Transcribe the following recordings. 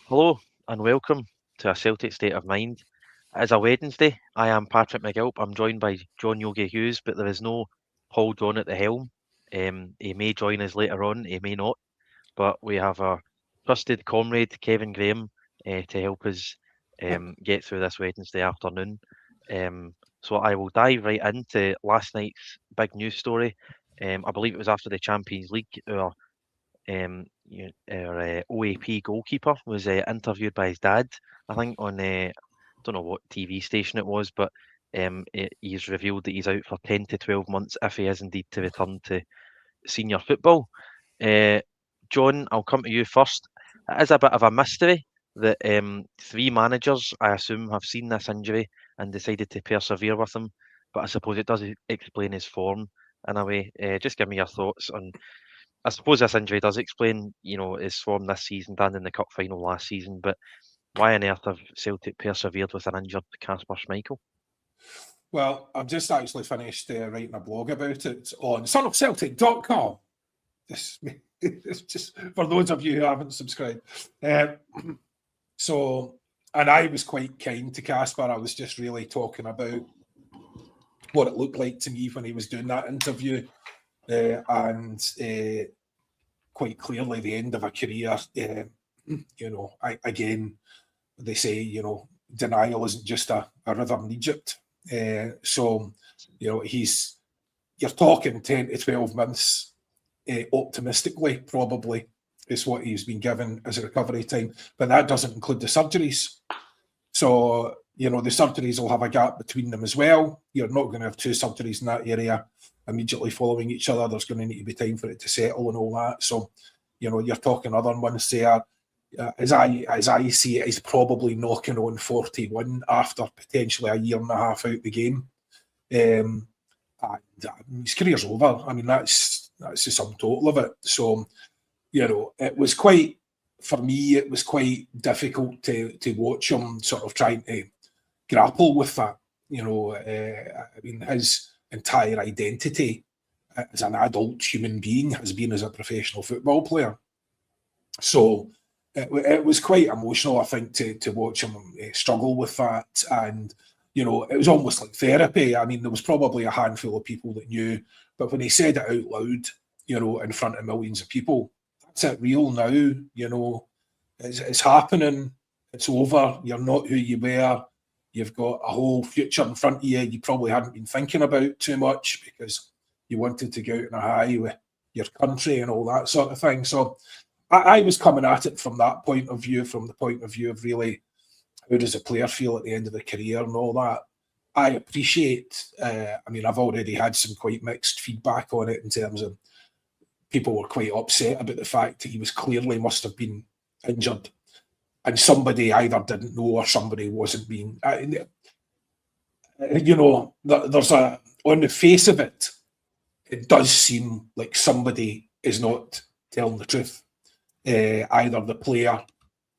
Hello and welcome to a Celtic State of Mind. It is a Wednesday. I am Patrick McGilp. I'm joined by John Yogi Hughes, but there is no Paul John at the helm. He may join us later on, he may not, but we have our trusted comrade Kevin Graham to help us get through this Wednesday afternoon. So I will dive right into last night's big news story. I believe it was after the Champions League. Our OAP goalkeeper was interviewed by his dad, I think, on don't know what TV station it was, but he's revealed that he's out for 10 to 12 months if he is indeed to return to senior football. John, I'll come to you first. It is a bit of a mystery that three managers, I assume, have seen this injury and decided to persevere with him, but I suppose it does explain his form in a way. Just give me your thoughts on. I suppose this injury does explain, his form this season and in the cup final last season. But why on earth have Celtic persevered with an injured Casper Schmeichel? Well, I've just actually finished writing a blog about it on sonofceltic.com. This just for those of you who haven't subscribed. And I was quite kind to Casper. I was just really talking about what it looked like to me when he was doing that interview. And quite clearly the end of a career. Again, they say, denial isn't just a river in Egypt. You're talking 10 to 12 months, optimistically, probably, is what he's been given as a recovery time. But that doesn't include the surgeries. So, the surgeries will have a gap between them as well. You're not going to have two surgeries in that area immediately following each other. There's going to need to be time for it to settle and all that. So, you're talking other months there. As I see it, he's probably knocking on 41 after potentially a year and a half out the game. And his career's over. I mean, that's the sum total of it. So, it was quite, for me, it was quite difficult to watch him sort of trying to grapple with that. His entire identity as an adult human being has been as a professional football player. So it was quite emotional, I think, to watch him struggle with that. And, it was almost like therapy. I mean, there was probably a handful of people that knew, but when he said it out loud, in front of millions of people, that's it real now, it's happening, it's over, you're not who you were, you've got a whole future in front of you probably hadn't been thinking about too much because you wanted to go out on a high with your country and all that sort of thing. So I was coming at it from that point of view, from the point of view of really how does a player feel at the end of the career and all that. I appreciate, I've already had some quite mixed feedback on it in terms of people were quite upset about the fact that he was clearly must have been injured and somebody either didn't know or somebody wasn't being, there's on the face of it, it does seem like somebody is not telling the truth. Either the player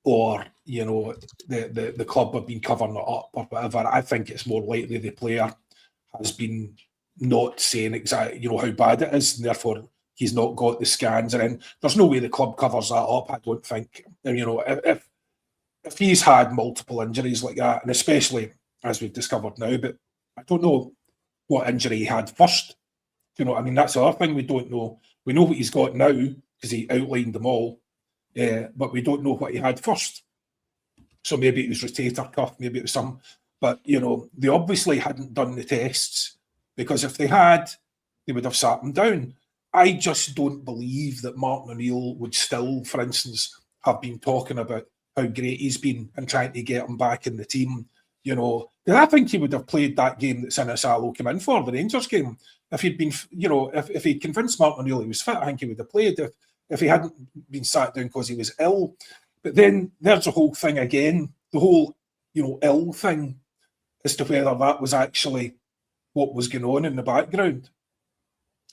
or, the club have been covering it up or whatever. I think it's more likely the player has been not saying exactly, how bad it is, and therefore he's not got the scans. And there's no way the club covers that up, I don't think. If he's had multiple injuries like that, and especially as we've discovered now, but I don't know what injury he had first. That's the other thing we don't know. We know what he's got now because he outlined them all, but we don't know what he had first. So maybe it was rotator cuff, maybe it was some, but they obviously hadn't done the tests because if they had, they would have sat him down. I just don't believe that Martin O'Neill would still, for instance, have been talking about how great he's been and trying to get him back in the team. I think he would have played that game that Sinosalo came in for, the Rangers game. If he'd been, if he'd convinced Martin O'Neill he was fit, I think he would have played. If he hadn't been sat down because he was ill. But then there's the whole thing again, the whole, ill thing as to whether that was actually what was going on in the background.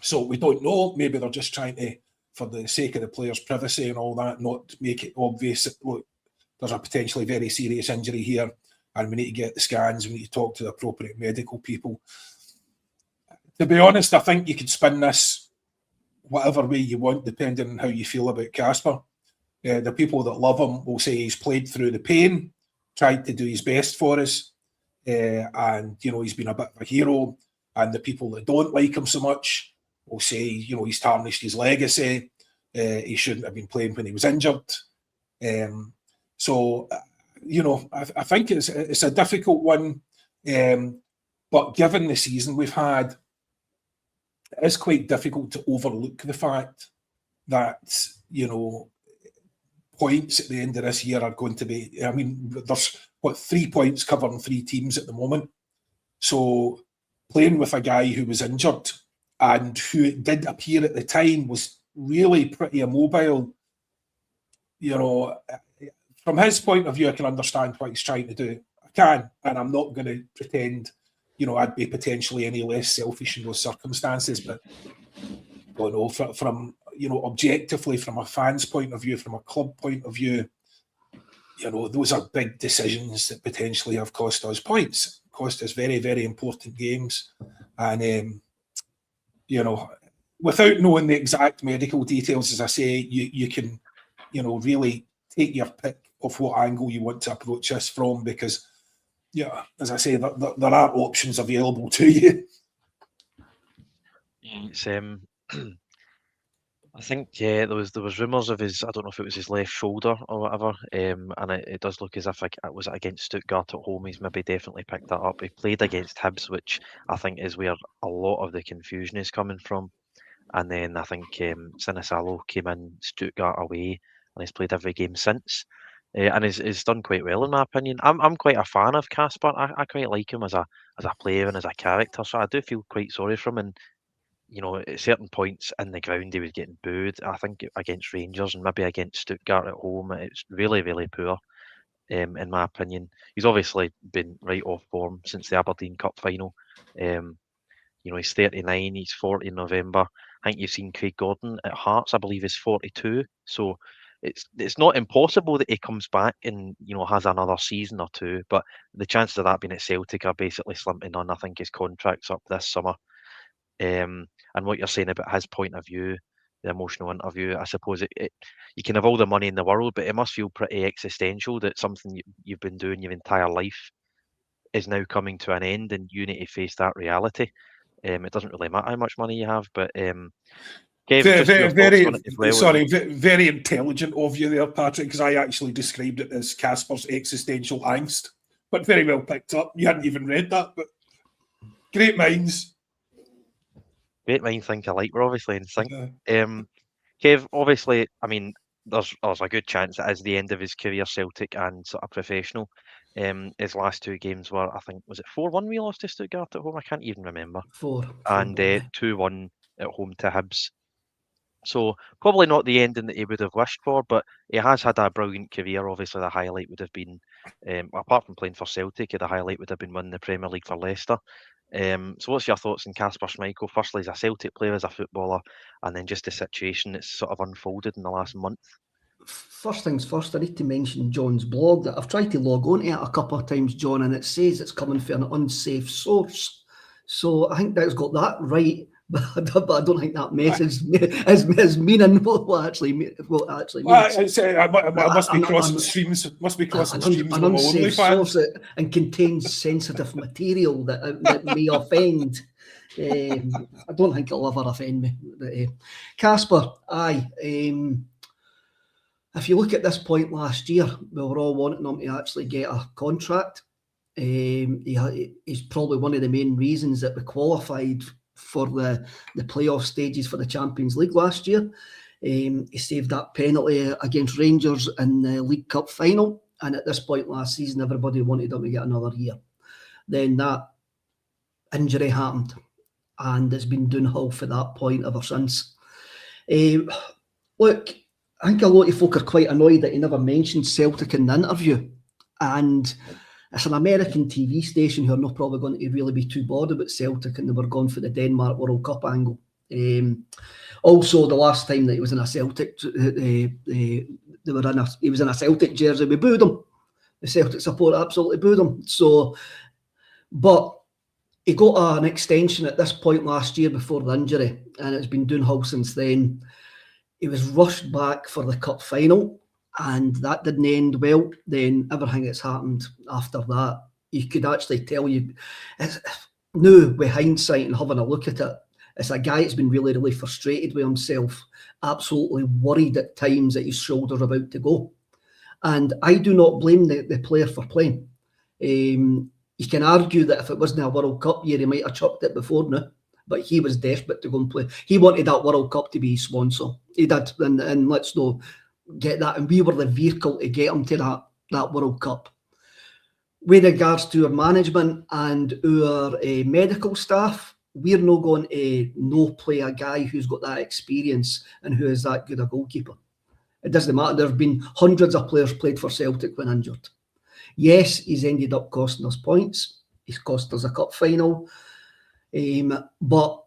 So we don't know. Maybe they're just trying to, for the sake of the players' privacy and all that, not make it obvious that, look, there's a potentially very serious injury here and we need to get the scans, we need to talk to the appropriate medical people. To be honest, I think you could spin this whatever way you want, depending on how you feel about Casper. The people that love him will say he's played through the pain, tried to do his best for us, and he's been a bit of a hero. And the people that don't like him so much will say, he's tarnished his legacy. He shouldn't have been playing when he was injured. So, I think it's a difficult one. But given the season we've had, it is quite difficult to overlook the fact that, points at the end of this year are going to be, there's 3 points covering 3 teams at the moment. So playing with a guy who was injured and who did appear at the time was really pretty immobile, from his point of view, I can understand what he's trying to do. I can, and I'm not going to pretend, I'd be potentially any less selfish in those circumstances, but from objectively, from a fan's point of view, from a club point of view, those are big decisions that potentially have cost us points, cost us very, very important games. And, without knowing the exact medical details, as I say, you can, really take your pick of what angle you want to approach this from, because, as I say, there are options available to you. It's I think there was rumours of his, I don't know if it was his left shoulder or whatever, and it does look as if it was against Stuttgart at home. He's maybe definitely picked that up. He played against Hibs, which I think is where a lot of the confusion is coming from. And then I think Sinosalo came in Stuttgart away, and he's played every game since, and he's done quite well in my opinion. I'm quite a fan of Casper. I quite like him as a player and as a character, so I do feel quite sorry for him. And at certain points in the ground, he was getting booed. I think against Rangers and maybe against Stuttgart at home, it's really, really poor, in my opinion. He's obviously been right off form since the Aberdeen Cup final. He's 39, he's 40 in November. I think you've seen Craig Gordon at Hearts, I believe, is 42. So it's not impossible that he comes back and, has another season or two. But the chances of that being at Celtic are basically slim to none. I think his contract's up this summer. And what you're saying about his point of view, the emotional interview, I suppose you can have all the money in the world, but it must feel pretty existential that something you've been doing your entire life is now coming to an end, and you need to face that reality. It doesn't really matter how much money you have, but Kev, very intelligent of you there, Patrick, because I actually described it as Casper's existential angst, but very well picked up. You hadn't even read that, but great minds. Great minds think alike. We're obviously in sync. Kev, obviously, there's a good chance it is the end of his career, Celtic and sort of professional. His last 2 games were, I think, was it 4-1 we lost to Stuttgart at home? I can't even remember. 4. And 2-1 at home to Hibs. So probably not the ending that he would have wished for, but he has had a brilliant career. Obviously, the highlight would have been, apart from playing for Celtic, the highlight would have been winning the Premier League for Leicester. So what's your thoughts on Casper Schmeichel? Firstly, as a Celtic player, as a footballer, and then just the situation that's sort of unfolded in the last month? First things first, I need to mention John's blog that I've tried to log on to it a couple of times, John, and it says it's coming from an unsafe source. So I think that's got that right, but I don't think that message is meaning what actually means. It must be crossing streams. Must be crossing streams. An unsafe source and contains sensitive material that may offend. I don't think it'll ever offend me. But, Casper, aye. If you look at this point last year, we were all wanting him to actually get a contract. He's probably one of the main reasons that we qualified for the playoff stages for the Champions League last year. He saved that penalty against Rangers in the League Cup final, and at this point last season, everybody wanted him to get another year. Then that injury happened, and it's been downhill for that point ever since. Look, I think a lot of folk are quite annoyed that he never mentioned Celtic in the interview, and it's an American TV station who are not probably going to really be too bothered about Celtic, and they were going for the Denmark World Cup angle. Also, the last time that he was in a Celtic, he was in a Celtic jersey. We booed him. The Celtic support absolutely booed him. So, but he got an extension at this point last year before the injury, and it's been downhill since then. He was rushed back for the cup final. and that didn't end well, then everything that's happened after that, you could actually tell now with hindsight and having a look at it, it's a guy that's been really, really frustrated with himself, absolutely worried at times that his shoulders are about to go. And I do not blame the player for playing. You can argue that if it wasn't a World Cup year, he might have chucked it before now, but he was desperate to go and play. He wanted that World Cup to be his swan song. He did, and let's not get that. And we were the vehicle to get him to that World Cup. With regards to our management and our medical staff, we're not going to no play a guy who's got that experience and who is that good a goalkeeper. It doesn't matter. There have been hundreds of players played for Celtic when injured. Yes, he's ended up costing us points. He's cost us a cup final. But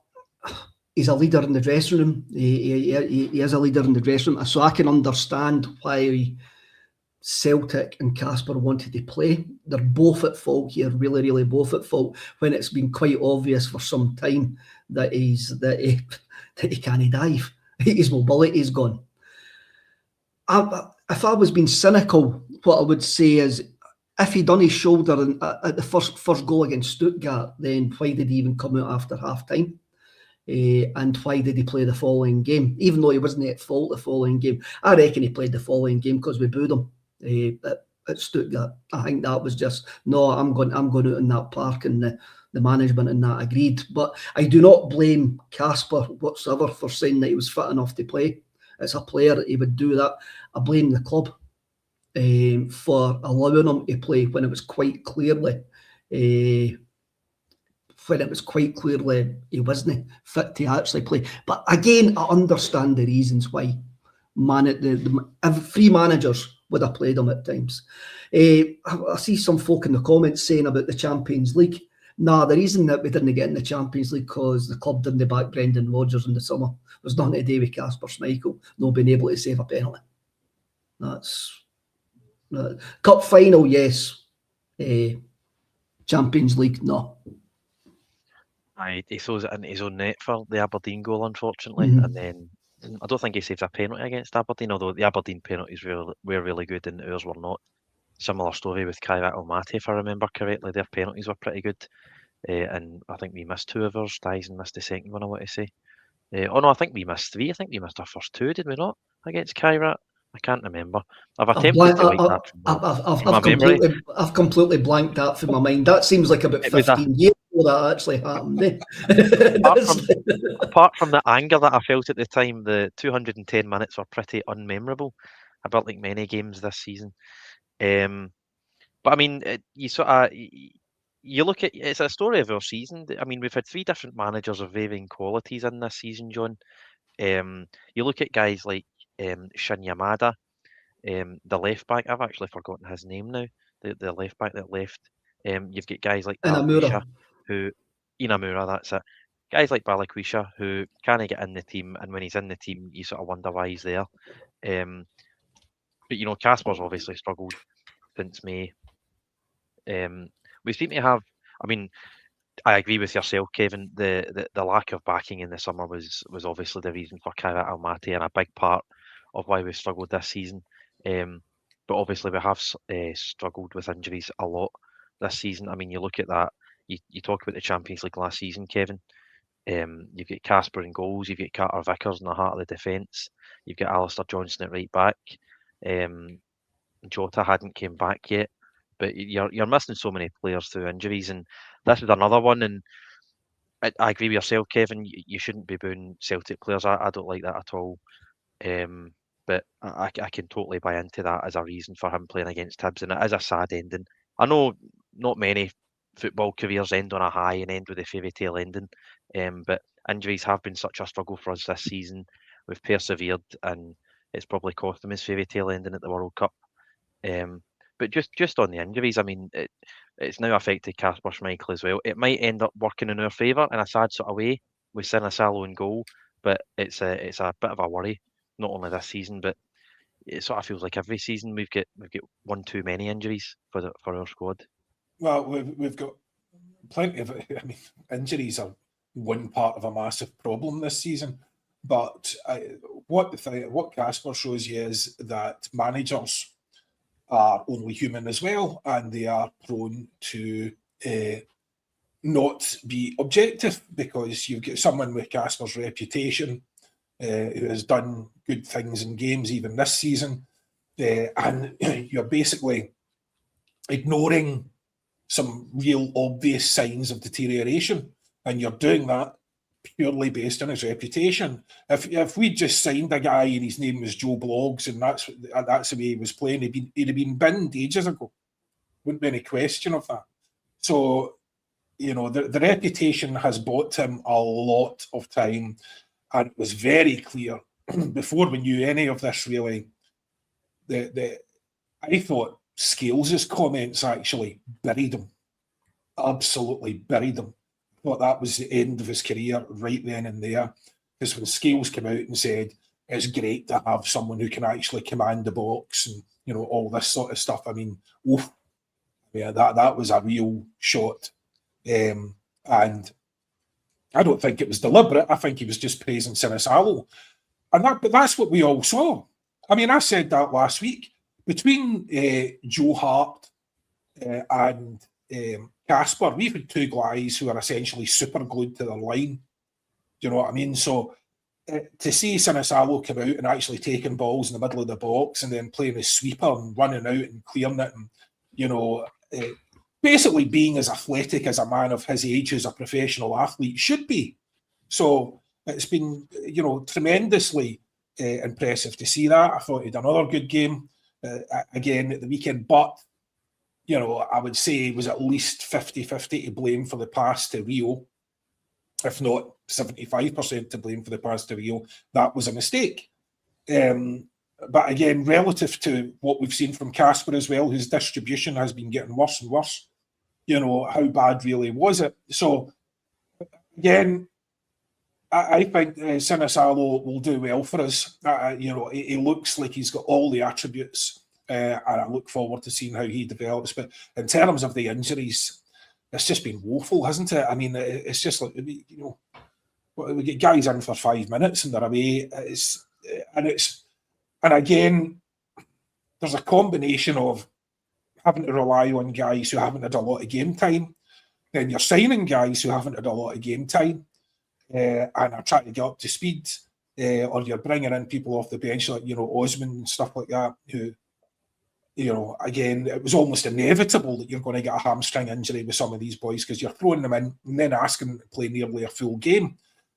he's a leader in the dressing room. He is a leader in the dressing room. So I can understand why Celtic and Casper wanted to play. They're both at fault here, really, really both at fault, when it's been quite obvious for some time that he can't dive. His mobility is gone. If I was being cynical, what I would say is, if he'd done his shoulder at the first goal against Stuttgart, then why did he even come out after half-time? And why did he play the following game? Even though he wasn't at fault the following game. I reckon he played the following game because we booed him at Stuttgart. I think that was just, no, I'm going out in that park, and the management and that agreed. But I do not blame Casper whatsoever for saying that he was fit enough to play. As a player, he would do that. I blame the club for allowing him to play when it was quite clearly he wasn't fit to actually play. But again, I understand the reasons why. Three managers would have played him at times. I see some folk in the comments saying about the Champions League. Nah, the reason that we didn't get in the Champions League because the club didn't back Brendan Rodgers in the summer. It was nothing to do with Casper Schmeichel not being able to save a penalty. That's cup final, yes. Champions League, no. He throws it into his own net for the Aberdeen goal, unfortunately, and then I don't think he saves a penalty against Aberdeen, although the Aberdeen penalties were really good and ours were not. Similar story with Kairat Almaty, if I remember correctly. Their penalties were pretty good, and I think we missed two of ours. Dyson missed the second one, I want to say. No, I think we missed three. I think we missed our first two, did we not, against Kairat? I can't remember. I've attempted to write that from my memory. I've completely blanked that from my mind. That seems like about 15 years ago that actually happened. Apart from the anger that I felt at the time, the 210 minutes were pretty unmemorable. A bit like many games this season. But I mean, you look at, it's a story of our season. I mean, we've had three different managers of varying qualities in this season, John. You look at guys like Shin Yamada, the left back. I've actually forgotten his name now. The left back that left. You've got guys like Balikwisha, Inamura, that's it. Guys like Balikwisha who can't get in the team, and when he's in the team, you sort of wonder why he's there. But you know, Casper's obviously struggled since May. We seem to have. I mean, I agree with yourself, Kevin. The lack of backing in the summer was obviously the reason for Kairat Almaty and a big part of why we struggled this season. But obviously we have struggled with injuries a lot this season. I mean, you look at that. You talk about the Champions League last season, Kevin. You've got Casper in goals. You've got Carter Vickers in the heart of the defence. You've got Alistair Johnson at right back. Jota hadn't came back yet. But you're missing so many players through injuries, and this is another one. And I agree with yourself, Kevin. You shouldn't be booing Celtic players. I don't like that at all. But I can totally buy into that as a reason for him playing against Hibs, and it is a sad ending. I know not many football careers end on a high and end with a fairy tale ending, but injuries have been such a struggle for us this season. We've persevered, and it's probably cost him his fairy tale ending at the World Cup. But just on the injuries, I mean, it's now affected Casper Schmeichel as well. It might end up working in our favour in a sad sort of way with Sinosalo in goal, but it's a bit of a worry, not only this season, but it sort of feels like every season we've got one too many injuries for our squad. Well, we've got plenty of. I mean, injuries are one part of a massive problem this season, but what Casper shows you is that managers are only human as well, and they are prone to not be objective, because you've got someone with Casper's reputation who has done good things in games even this season, and you're basically ignoring some real obvious signs of deterioration, and you're doing that purely based on his reputation. If we just signed a guy and his name was Joe Bloggs and that's the way he was playing, he'd have been binned ages ago. Wouldn't be any question of that. So, the reputation has bought him a lot of time, and it was very clear before we knew any of this really. I thought Scales' comments actually buried him, absolutely buried him. I thought that was the end of his career right then and there, because when Scales came out and said it's great to have someone who can actually command the box and all this sort of stuff, I mean, that was a real shot, and I don't think it was deliberate. I think he was just praising Sinosalo, but that's what we all saw. I mean, I said that last week. Between Joe Hart and Casper, we've had two guys who are essentially super glued to their line. Do you know what I mean? So to see Sinosalo come out and actually taking balls in the middle of the box and then playing as sweeper and running out and clearing it, and basically being as athletic as a man of his age who's a professional athlete should be. So it's been tremendously impressive to see that. I thought he'd done another good game again at the weekend, but I would say he was at least 50-50 to blame for the pass to Rio, if not 75% to blame for the pass to Rio. That was a mistake. But again, relative to what we've seen from Casper as well, his distribution has been getting worse and worse. How bad really was it? So again, I think Sinosalo will do well for us. He looks like he's got all the attributes, and I look forward to seeing how he develops. But in terms of the injuries, it's just been woeful, hasn't it? I mean, it's just like, we get guys in for 5 minutes and they're away. And again, there's a combination of having to rely on guys who haven't had a lot of game time. Then you're signing guys who haven't had a lot of game time. And are trying to get up to speed, or you're bringing in people off the bench like Osman and stuff like that, who again, it was almost inevitable that you're going to get a hamstring injury with some of these boys, because you're throwing them in and then asking them to play nearly a full game.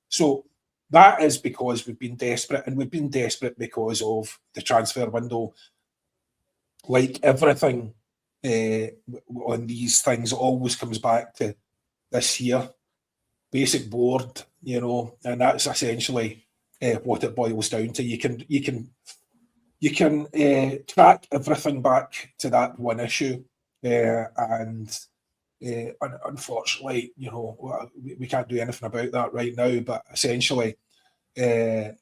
So that is because we've been desperate, and we've been desperate because of the transfer window. Like everything on these things, it always comes back to this year. Basic board, and that's essentially what it boils down to. You can track everything back to that one issue, and unfortunately, we can't do anything about that right now. But essentially, the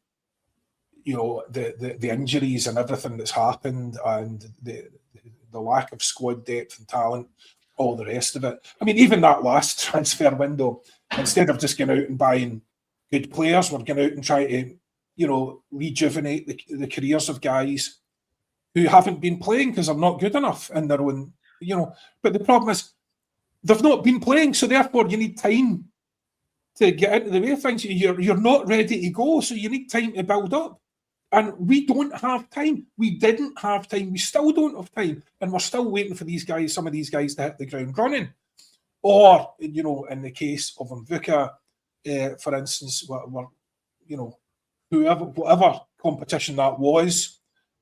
injuries and everything that's happened, and the lack of squad depth and talent, all the rest of it. I mean, even that last transfer window, instead of just going out and buying good players, we're going out and trying to, rejuvenate the careers of guys who haven't been playing because they're not good enough in their own, But the problem is, they've not been playing, so therefore you need time to get into the way of things. You're not ready to go, so you need time to build up. And we don't have time. We didn't have time. We still don't have time. And we're still waiting for some of these guys to hit the ground running. Or, in the case of Mvuka, for instance, whatever competition that was,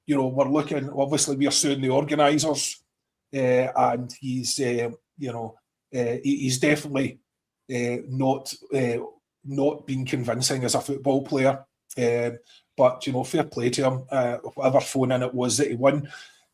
we're looking, obviously we're suing the organisers, and he's definitely not been convincing as a football player. But, fair play to him, whatever phone in it was that he won.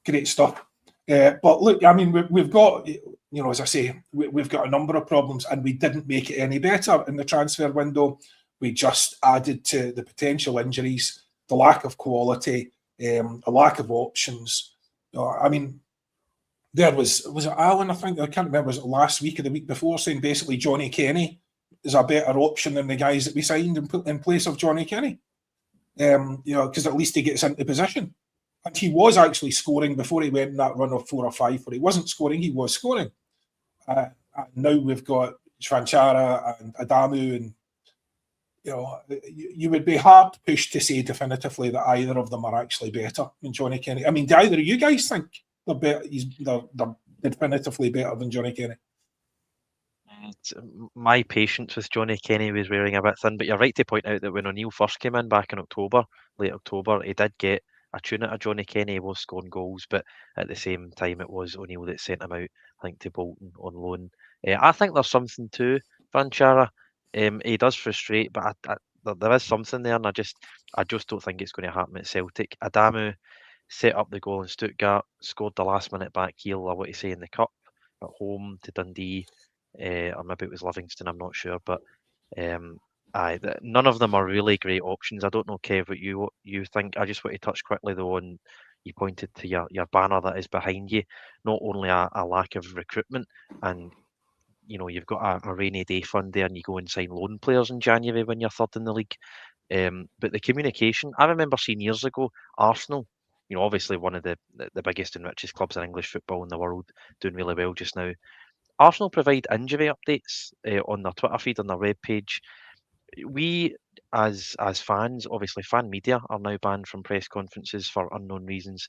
Great stuff. But look, I mean, we've got, as I say, we've got a number of problems, and we didn't make it any better in the transfer window. We just added to the potential injuries, the lack of quality, a lack of options. I mean, there was it Alan, I think, I can't remember, was it last week or the week before, saying basically Johnny Kenny is a better option than the guys that we signed in place of Johnny Kenny. because at least he gets into position. And he was actually scoring before he went in that run of 4 or 5 where he wasn't scoring, he was scoring. And now we've got Schmeichel and Adamu, and you would be hard pushed to say definitively that either of them are actually better than Johnny Kenny. I mean, do either of you guys think they're definitively better than Johnny Kenny? My patience with Johnny Kenny was wearing a bit thin, but you're right to point out that when O'Neill first came in back in late October, he did get a tune out of Johnny Kenny. He was scoring goals, but at the same time, it was O'Neill that sent him out, I think, to Bolton on loan. I think there's something to Vanchara. He does frustrate, but there is something there, and I just don't think it's going to happen at Celtic. Adamu set up the goal in Stuttgart, scored the last minute back heel, I want to say, in the cup at home to Dundee. Or maybe it was Livingston, I'm not sure, but none of them are really great options. I don't know, Kev, what you think. I just want to touch quickly though on, you pointed to your banner that is behind you. Not only a lack of recruitment, and you've got a rainy day fund there, and you go and sign loan players in January when you're third in the league. But the communication, I remember seeing years ago, Arsenal, obviously one of the biggest and richest clubs in English football in the world, doing really well just now. Arsenal provide injury updates on their Twitter feed, on their web page. We, as fans, obviously fan media are now banned from press conferences for unknown reasons.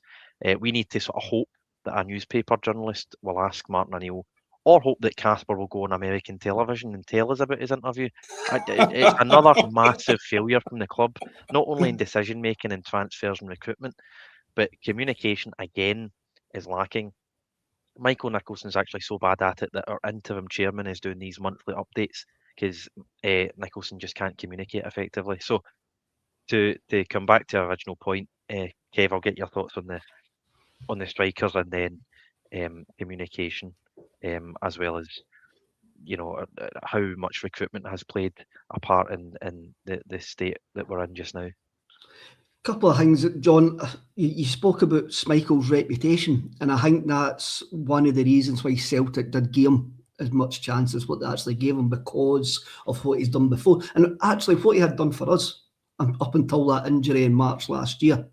We need to sort of hope that a newspaper journalist will ask Martin O'Neill, or hope that Casper will go on American television and tell us about his interview. It's another massive failure from the club, not only in decision making and transfers and recruitment, but communication again is lacking. Michael Nicholson's actually so bad at it that our interim chairman is doing these monthly updates because Nicholson just can't communicate effectively. So to come back to our original point, Kev, I'll get your thoughts on the strikers and then communication, as well as how much recruitment has played a part in the state that we're in just now. Couple of things, John. You spoke about Schmeichel's reputation, and I think that's one of the reasons why Celtic did give him as much chance as what they actually gave him, because of what he's done before, and actually what he had done for us up until that injury in March last year.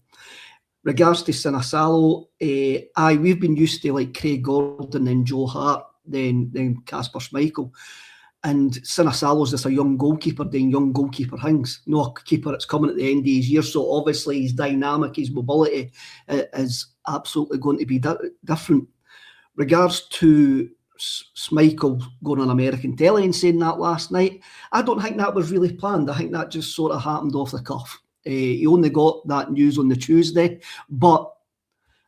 Regards to Sinosalo, we've been used to like Craig Gordon, then Joe Hart, then Casper Schmeichel. And Sinosalo's just a young goalkeeper doing young goalkeeper things. No a keeper that's coming at the end of his year. So obviously his dynamic, his mobility is absolutely going to be different. Regards to Schmeichel going on American telly and saying that last night, I don't think that was really planned. I think that just sort of happened off the cuff. He only got that news on the Tuesday, but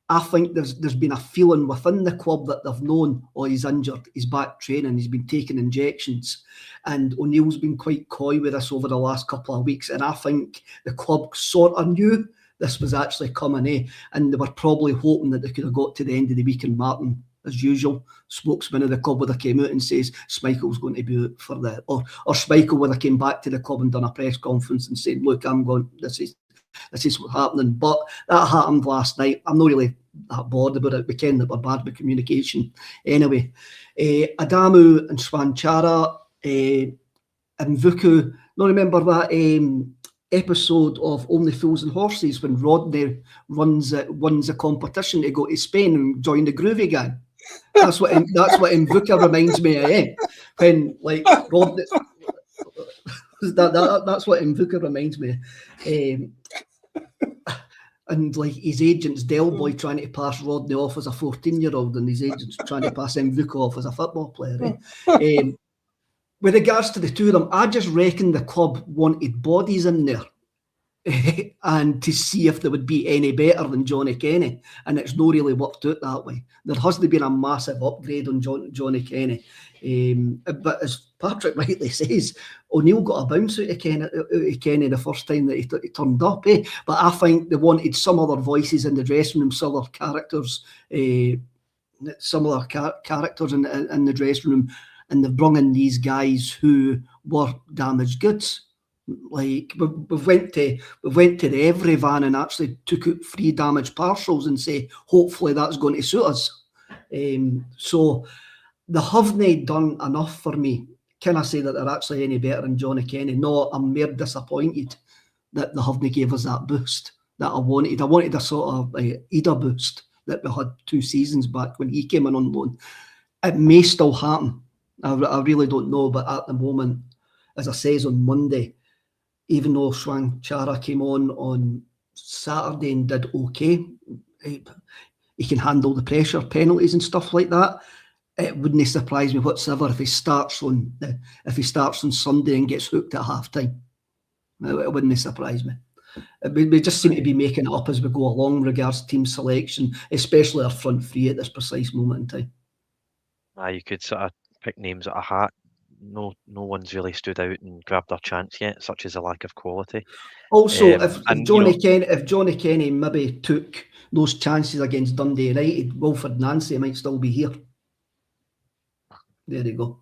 I think there's been a feeling within the club that they've known, he's injured, he's back training, he's been taking injections, and O'Neill's been quite coy with us over the last couple of weeks, and I think the club sort of knew this was actually coming, and they were probably hoping that they could have got to the end of the week, and Martin, as usual, spokesman of the club, would have came out and says Schmeichel's going to be out for or Schmeichel would have came back to the club and done a press conference and said, look, I'm going, this is what's happening. But that happened last night. I'm not really that bored about it. We ken that we're bad with communication. Anyway, Adamu and Schmeichel and Vuku. Now remember that episode of Only Fools and Horses when Rodney wins a competition to go to Spain and join the Groovy Gang. That's what Vuka reminds me of. When like Rodney, that's what Vuka reminds me. And like his agent's Del Boy trying to pass Rodney off as a 14-year-old, and his agent's trying to pass Vuka off as a football player. With regards to the two of them, I just reckon the club wanted bodies in there and to see if they would be any better than Johnny Kenny, and it's not really worked out that way. There hasn't been a massive upgrade on Johnny Kenny, but as Patrick rightly says, O'Neill got a bounce out of Kenny the first time that he turned up. But I think they wanted some other voices in the dressing room, some other characters, some other characters in the dressing room, and they've brought in these guys who were damaged goods. Like we went to the Every van and actually took out 3 damaged parcels and say hopefully that's going to suit us. So they haven't done enough for me. Can I say that they're actually any better than Johnny Kenny? No, I'm more disappointed that they haven't gave us that boost that I wanted. I wanted a sort of Ida boost that we had 2 seasons back when he came in on loan. It may still happen. I really don't know, but at the moment, as I says on Monday, even though Swan Chara came on Saturday and did okay, he can handle the pressure, penalties and stuff like that. It wouldn't surprise me whatsoever if he starts on Sunday and gets hooked at half time. It wouldn't surprise me. We just seem to be making it up as we go along in regards to team selection, especially our front three at this precise moment in time. You could sort of pick names out of a hat. No one's really stood out and grabbed their chance yet, such as a lack of quality. Also, if Johnny Kenny, Kenny maybe took those chances against Dundee United, Wilfred Nancy might still be here. There you go.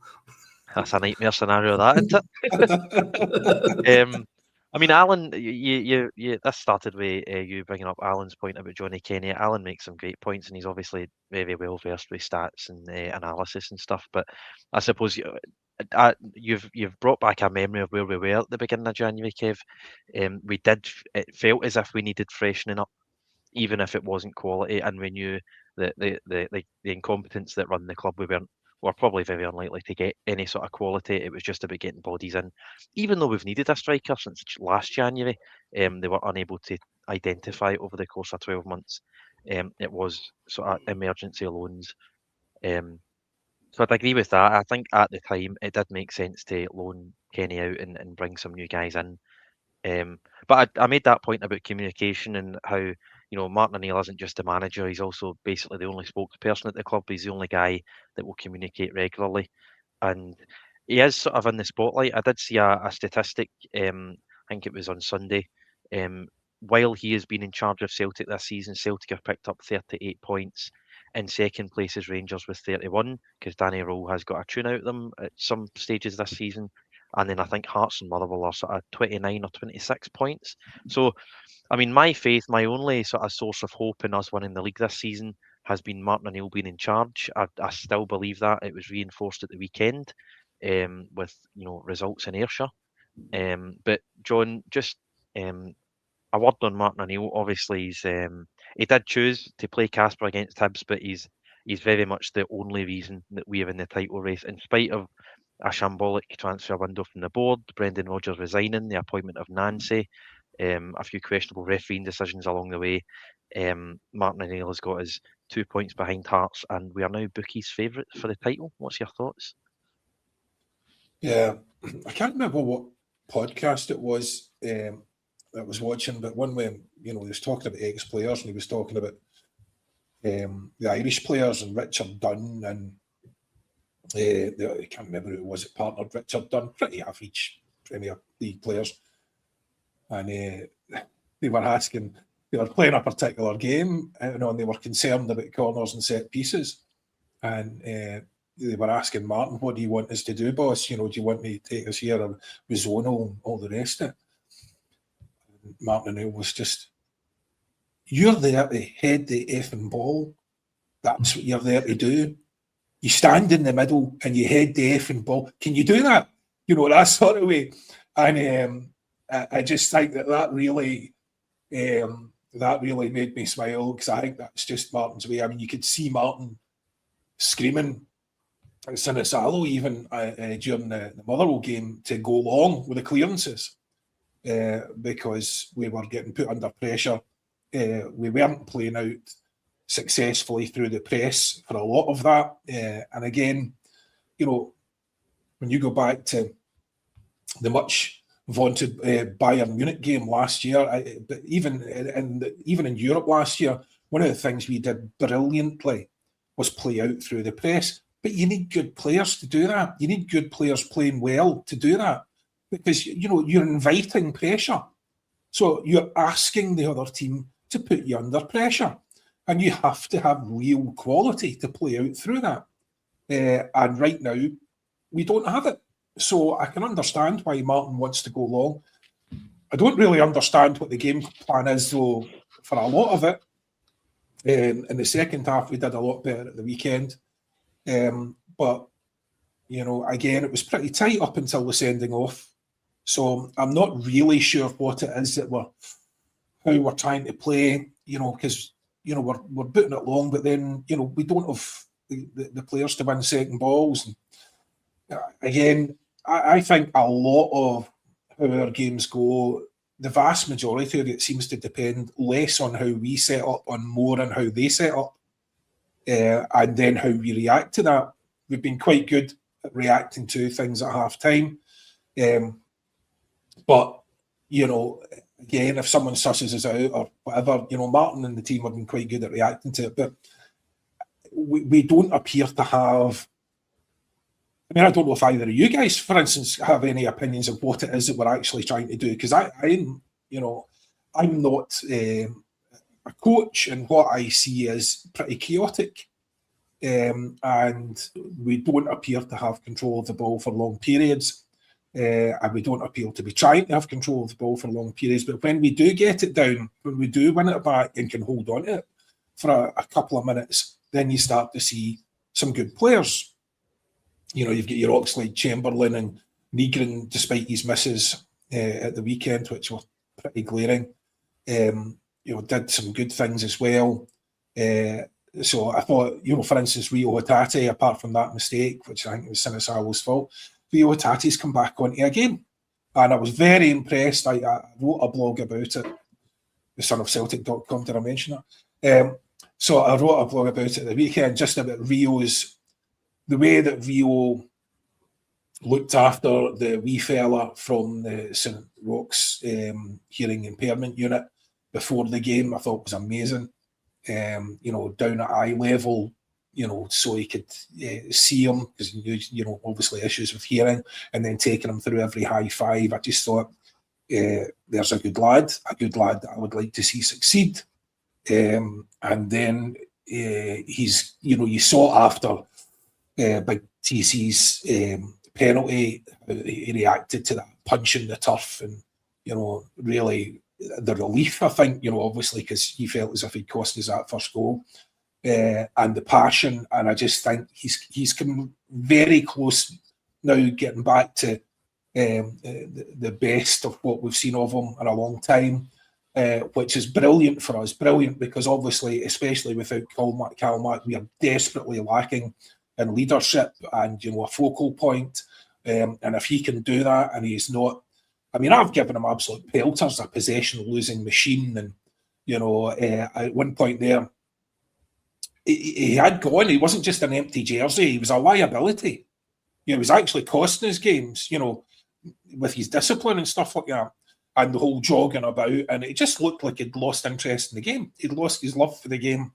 That's a nightmare scenario, that, isn't it? I mean, Alan, you this started with you bringing up Alan's point about Johnny Kenny. Alan makes some great points, and he's obviously very well versed with stats and analysis and stuff. But I suppose you've brought back a memory of where we were at the beginning of January, Kev. It felt as if we needed freshening up, even if it wasn't quality, and we knew that the incompetence that run the club, we're probably very unlikely to get any sort of quality. It was just about getting bodies in. Even though we've needed a striker since last January, they were unable to identify over the course of 12 months. It was sort of emergency loans. So I'd agree with that. I think at the time it did make sense to loan Kenny out and bring some new guys in. But I made that point about communication and how, Martin O'Neill isn't just a manager, he's also basically the only spokesperson at the club. He's the only guy that will communicate regularly. And he is sort of in the spotlight. I did see a statistic, I think it was on Sunday. While he has been in charge of Celtic this season, Celtic have picked up 38 points. In second place is Rangers with 31, because Danny Rowe has got a tune out of them at some stages this season. And then I think Hearts and Motherwell are sort of 29 or 26 points. So, I mean, my only sort of source of hope in us winning the league this season has been Martin O'Neill being in charge. I still believe that. It was reinforced at the weekend with, results in Ayrshire. But, John, just a word on Martin O'Neill. Obviously, he did choose to play Casper against Hibs, but he's very much the only reason that we are in the title race, in spite of a shambolic transfer window from the board, Brendan Rodgers resigning, the appointment of Nancy, a few questionable refereeing decisions along the way. Martin O'Neill has got us 2 points behind Hearts, and we are now bookies' favourite for the title. What's your thoughts? Yeah, I can't remember what podcast it was that I was watching, but one where he was talking about ex-players, and he was talking about the Irish players and Richard Dunn and I can't remember who it was that partnered Richard Dunn, pretty average Premier League players. And they were playing a particular game, and they were concerned about corners and set pieces. And they were asking Martin, what do you want us to do, boss? Do you want me to take us here and with zonal and all the rest of it? And Martin O'Neill was just, you're there to head the effing ball. That's what you're there to do. You stand in the middle and you head the effing ball. Can you do that? That sort of way. And I just think that really made me smile, because I think that's just Martin's way. I mean, you could see Martin screaming at Sinosalo even during the Motherwell game to go along with the clearances because we were getting put under pressure. We weren't playing out successfully through the press for a lot of that. And again, when you go back to the much vaunted Bayern Munich game last year, but even in Europe last year, one of the things we did brilliantly was play out through the press. But you need good players to do that. You need good players playing well to do that, because you're inviting pressure. So you're asking the other team to put you under pressure. And you have to have real quality to play out through that. And right now, we don't have it. So I can understand why Martin wants to go long. I don't really understand what the game plan is, though, for a lot of it. In the second half, we did a lot better at the weekend. But, again, it was pretty tight up until the sending off. So I'm not really sure what it is that how we're trying to play, because, we're booting it long, but then, we don't have the players to win second balls. And again, I think a lot of how our games go, the vast majority of it seems to depend less on how we set up and more on how they set up, and then how we react to that. We've been quite good at reacting to things at half time. But, again, if someone susses us out or whatever, Martin and the team have been quite good at reacting to it. But we don't appear to have... I mean, I don't know if either of you guys, for instance, have any opinions of what it is that we're actually trying to do, because I'm not a coach, and what I see is pretty chaotic. And we don't appear to have control of the ball for long periods. And we don't appear to be trying to have control of the ball for long periods. But when we do get it down, when we do win it back and can hold on to it for a couple of minutes, then you start to see some good players. You've got your Oxlade, Chamberlain and Negrin, despite his misses at the weekend, which were pretty glaring. Did some good things as well. So I thought, for instance, Rio Hatate, apart from that mistake, which I think was Sinosalo's fault, Rio Hatate's come back onto a game. And I was very impressed. I wrote a blog about it, the son of Celtic.com, did I mention that? So I wrote a blog about it the weekend, just about the way that Rio looked after the wee fella from the St Roch's hearing impairment unit before the game. I thought was amazing. Down at eye level, so he could see him, because he knew, obviously issues with hearing, and then taking him through every high five. I just thought, there's a good lad that I would like to see succeed. And then he's, you saw after Big TC's penalty, he reacted to that punch in the turf, and really the relief, I think, obviously, because he felt as if he'd cost us that first goal, and the passion. And I just think he's come very close now, getting back to the best of what we've seen of him in a long time, which is brilliant for us. Brilliant, because obviously, especially without Calmac, we are desperately lacking in leadership and, a focal point. And if he can do that, and he's not... I mean, I've given him absolute pelters, a possession-losing machine. And, at one point there, he had gone. He wasn't just an empty jersey. He was a liability. He was actually costing us games, with his discipline and stuff like that, and the whole jogging about. And it just looked like he'd lost interest in the game. He'd lost his love for the game.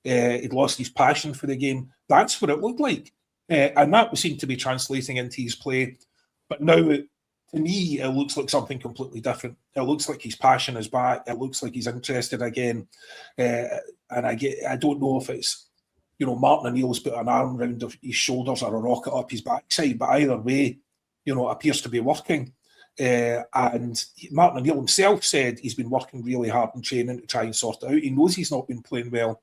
He'd lost his passion for the game. That's what it looked like. And that seemed to be translating into his play. But now, to me, it looks like something completely different. It looks like his passion is back. It looks like he's interested again. And I don't know if it's, Martin O'Neill's put an arm around his shoulders or a rocket up his backside, but either way, it appears to be working. And Martin O'Neill himself said he's been working really hard in training to try and sort it out. He knows he's not been playing well.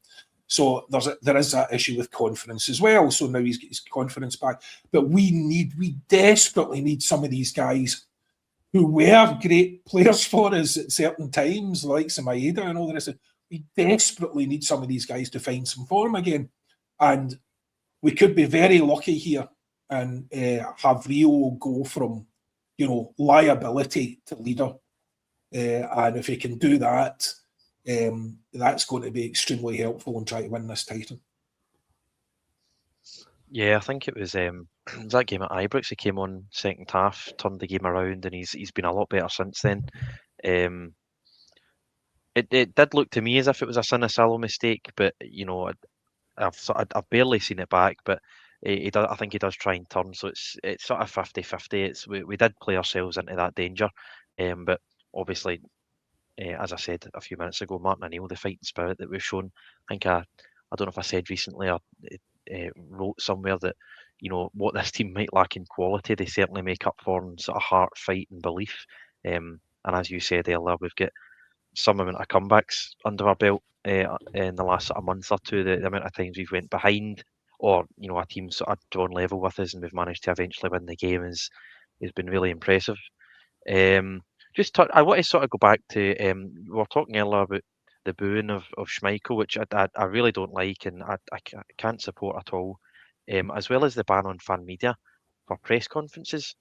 So there is that issue with confidence as well. So now he's got his confidence back. But we desperately need some of these guys who were great players for us at certain times, like Maeda and all the rest of it. We desperately need some of these guys to find some form again. And we could be very lucky here and have Rio go from, liability to leader. And if he can do that, that's going to be extremely helpful in trying to win this title. Yeah, I think it was that game at Ibrox. He came on second half, turned the game around, and he's been a lot better since then. It did look to me as if it was a Sinosalo mistake, but I've barely seen it back. But he does, I think he does try and turn, so it's sort of 50-50. We did play ourselves into that danger, but obviously, as I said a few minutes ago, Martin O'Neill, the fighting spirit that we've shown. I think I don't know if I said recently or wrote somewhere that what this team might lack in quality, they certainly make up for in sort of heart, fight, and belief. And as you said earlier, we've got some amount of comebacks under our belt in the last sort of month or two. The amount of times we've went behind, or a team sort of drawn level with us, and we've managed to eventually win the game has been really impressive. I want to sort of go back to we were talking earlier about the booing of Schmeichel, which I really don't like and I can't support at all, as well as the ban on fan media for press conferences.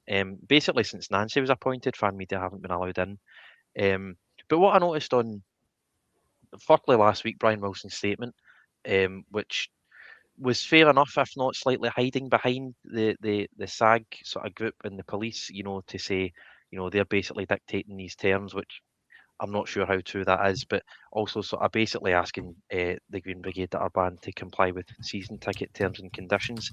Basically, since Nancy was appointed, fan media haven't been allowed in. But what I noticed firstly last week, Brian Wilson's statement, which was fair enough, if not slightly hiding behind the SAG sort of group and the police, to say, they're basically dictating these terms, which I'm not sure how true that is, but also sort of basically asking the Green Brigade that are banned to comply with season ticket terms and conditions.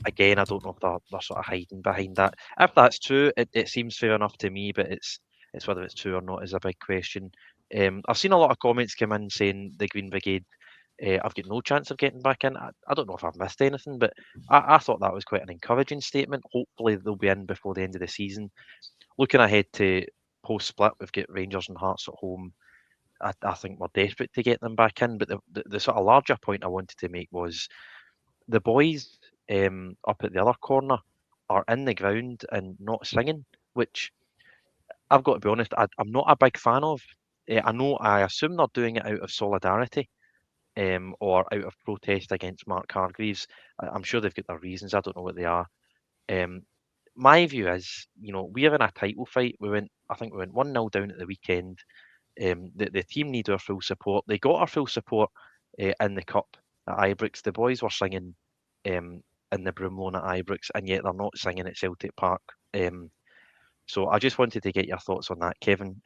Again, I don't know if they're sort of hiding behind that. If that's true, it seems fair enough to me, but it's whether it's true or not is a big question. I've seen a lot of comments come in saying the Green Brigade I've got no chance of getting back in. I don't know if I've missed anything, but I thought that was quite an encouraging statement. Hopefully they'll be in before the end of the season. Looking ahead to post-split, we've got Rangers and Hearts at home. I think we're desperate to get them back in, but the sort of larger point I wanted to make was the boys up at the other corner are in the ground and not singing, which I've got to be honest, I'm not a big fan of. I assume they're doing it out of solidarity or out of protest against Mark Hargreaves. I'm sure they've got their reasons. I don't know what they are. My view is, we're in a title fight. I think we went 1-0 down at the weekend. The team need our full support. They got our full support in the cup at Ibrox. The boys were singing in the Broomloan at Ibrox, and yet they're not singing at Celtic Park. So I just wanted to get your thoughts on that, Kevin.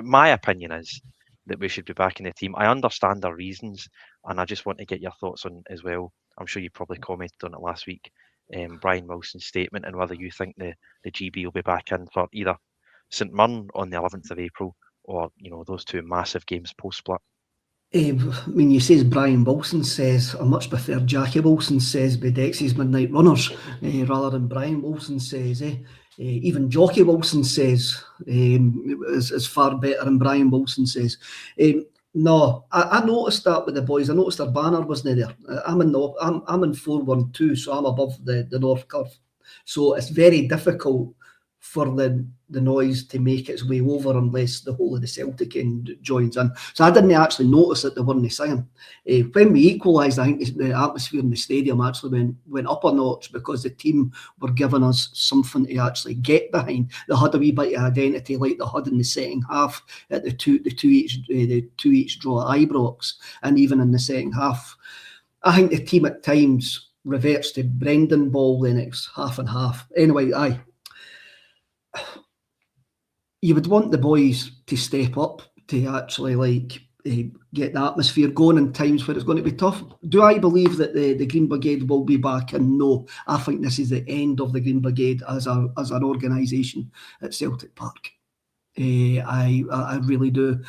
My opinion is that we should be back in the team. I understand their reasons, and I just want to get your thoughts on as well. I'm sure you probably commented on it last week, Brian Wilson's statement, and whether you think the GB will be back in for either St Mirren on the 11th of April or, those two massive games post-split. I mean, you says Brian Wilson says, I much prefer Jackie Wilson says by Dexy's Midnight Runners rather than Brian Wilson says. Even Jockey Wilson says is far better than Brian Wilson says. No, I noticed that with the boys. I noticed their banner wasn't there. I'm in 412, so I'm above the North Curve. So it's very difficult for the noise to make its way over unless the whole of the Celtic end joins in. So I didn't actually notice that they weren't singing. When we equalised, I think the atmosphere in the stadium actually went up a notch because the team were giving us something to actually get behind. They had a wee bit of identity like they had in the second half at the two each draw at Ibrox, and even in the second half. I think the team at times reverts to Brendan ball the next half and half. Anyway, you would want the boys to step up to actually get the atmosphere going in times where it's going to be tough. Do I believe that the Green Brigade will be back? And no, I think this is the end of the Green Brigade as an organisation at Celtic Park. I really do.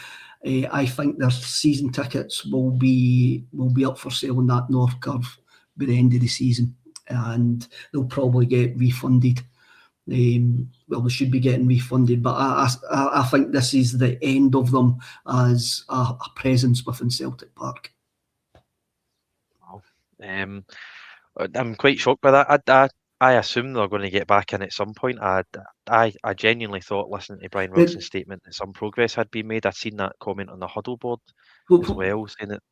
I think their season tickets will be up for sale on that North Curve by the end of the season, and they'll probably get refunded. Well, they should be getting refunded, but I think this is the end of them as a presence within Celtic Park. Wow. I'm quite shocked by that. I assume they're going to get back in at some point. I genuinely thought, listening to Brian Wilson's statement, that some progress had been made. I'd seen that comment on the huddle board as well, saying that.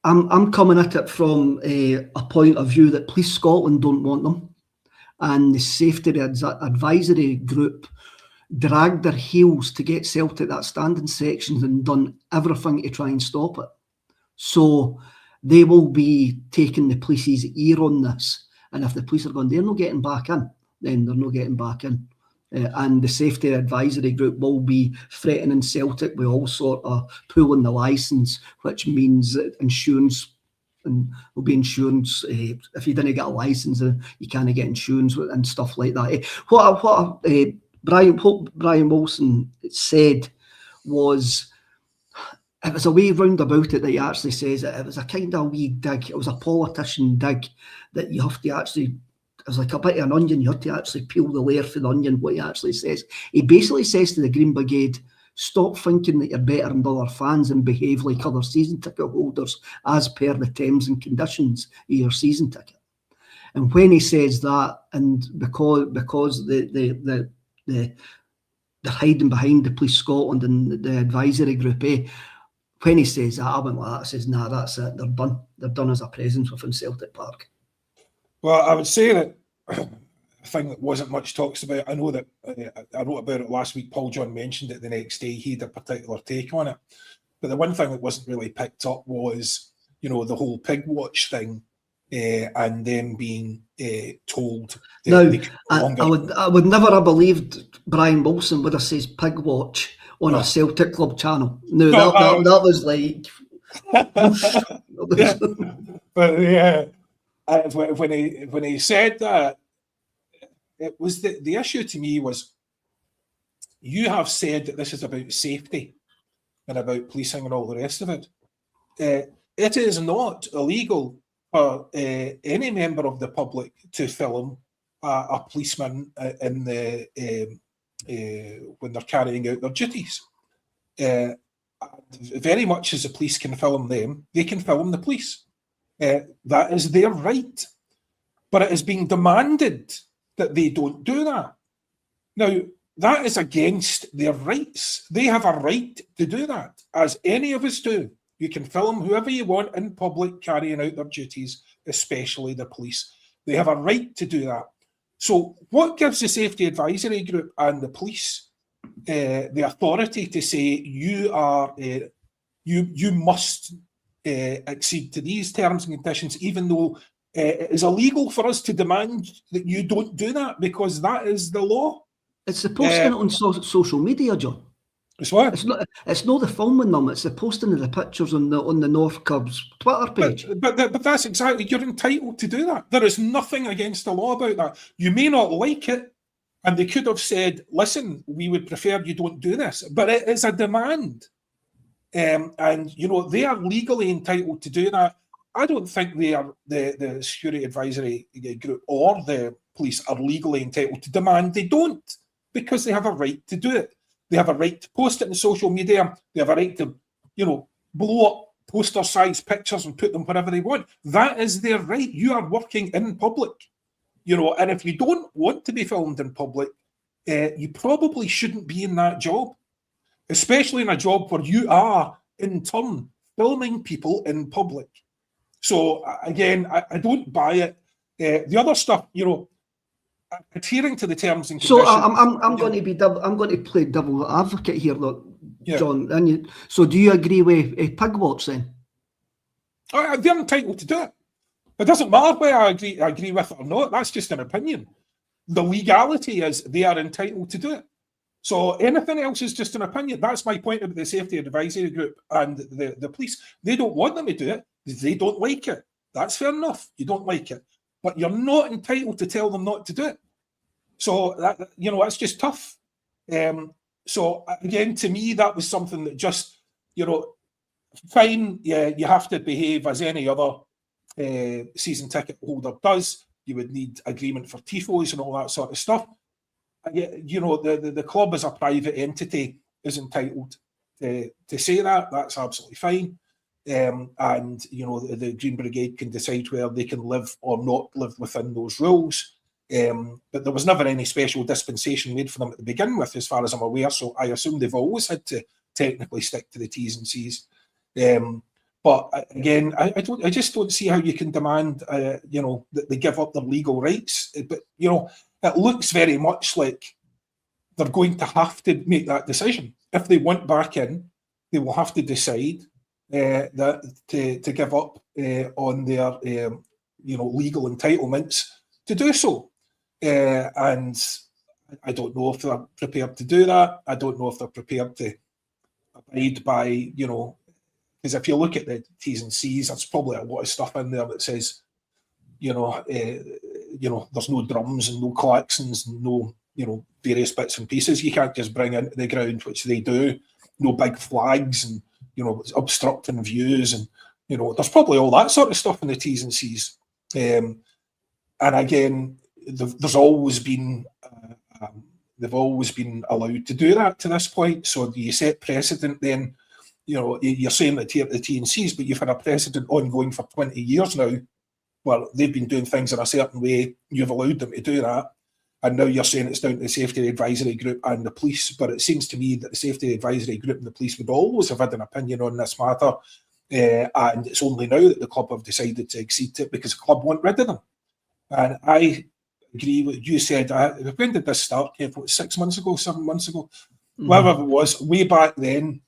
I'm coming at it from a point of view that Police Scotland don't want them. And the safety advisory group dragged their heels to get Celtic that standing sections and done everything to try and stop it. So they will be taking the police's ear on this. And if the police are going, they're not getting back in, then they're not getting back in. And the safety advisory group will be threatening Celtic with all sort of pulling the licence, which means that insurance. And will be insurance. If you didn't get a license, you can't get insurance and stuff like that. What Brian Wilson said was, it was a way round about it that he actually says it was a kind of wee dig. It was a politician dig that you have to actually. It was like a bit of an onion. You have to actually peel the layer for the onion. What he actually says, he basically says to the Green Brigade, stop thinking that you're better than other fans and behave like other season ticket holders as per the terms and conditions of your season ticket. And when he says that, and because the they're hiding behind the Police Scotland and the advisory group, when he says that, I went like that, I says, nah, that's it, they're done. They're done as a presence within Celtic Park. Well, I would say that a thing that wasn't much talked about, I know that I wrote about it last week, Paul John mentioned it the next day, he had a particular take on it. But the one thing that wasn't really picked up was, the whole pig watch thing, and them being told that I would never have believed Brian Wilson would have says pig watch on a Celtic club channel. No, that was like but yeah, when he said that, it was the issue to me was, you have said that this is about safety and about policing and all the rest of it. It is not illegal for any member of the public to film a policeman in the when they're carrying out their duties. Very much as the police can film them, they can film the police. That is their right. But it is being demanded that they don't do that. Now, that is against their rights. They have a right to do that, as any of us do. You can film whoever you want in public carrying out their duties, especially the police. They have a right to do that. So what gives the Safety Advisory Group and the police the authority to say you must accede to these terms and conditions, even though it is illegal for us to demand that you don't do that, because that is the law? It's the posting it on social media, John. It's what? It's not the filming them. It's the posting of the pictures on the North Cubs Twitter page. But that's exactly, you're entitled to do that. There is nothing against the law about that. You may not like it, and they could have said, "Listen, we would prefer you don't do this," but it is a demand, and they are legally entitled to do that. I don't think they are the Security Advisory Group or the police are legally entitled to demand. They don't, because they have a right to do it. They have a right to post it in social media. They have a right to, blow up poster-sized pictures and put them wherever they want. That is their right. You are working in public, and if you don't want to be filmed in public, you probably shouldn't be in that job, especially in a job where you are, in turn, filming people in public. So, again, I don't buy it. The other stuff, adhering to the terms and conditions. So I'm going to play devil advocate here, look, yeah. John. So do you agree with a pig watch then? They're entitled to do it. It doesn't matter whether I agree with it or not. That's just an opinion. The legality is they are entitled to do it. So anything else is just an opinion. That's my point about the Safety Advisory Group and the police. They don't want them to do it. They don't like it. That's fair enough. You don't like it. But you're not entitled to tell them not to do it. So, that's just tough. So, again, to me, that was something that just, fine, yeah, you have to behave as any other season ticket holder does. You would need agreement for TIFOs and all that sort of stuff. The club as a private entity is entitled to say that. That's absolutely fine. And the Green Brigade can decide whether they can live or not live within those rules. But there was never any special dispensation made for them to begin with, as far as I'm aware. So I assume they've always had to technically stick to the T's and C's. But again, I just don't see how you can demand, that they give up their legal rights. But it looks very much like they're going to have to make that decision. If they want back in, they will have to decide that to give up on their legal entitlements to do so. And I don't know if they're prepared to do that. I don't know if they're prepared to abide by, because if you look at the T's and C's, there's probably a lot of stuff in there that says, there's no drums and no klaxons and no, various bits and pieces you can't just bring into the ground, which they do. No big flags and, obstructing views and, there's probably all that sort of stuff in the T's and C's. And again, there's always been, they've always been allowed to do that to this point. So you set precedent then, you're saying that the T and C's, but you've had a precedent ongoing for 20 years now. Well, they've been doing things in a certain way. You've allowed them to do that. And now you're saying it's down to the safety advisory group and the police, but it seems to me that the safety advisory group and the police would always have had an opinion on this matter, and it's only now that the club have decided to exceed it because the club want rid of them. And I agree with what you said. When did this start, Kev? What, 6 months ago, 7 months ago? Whatever it was, way back then,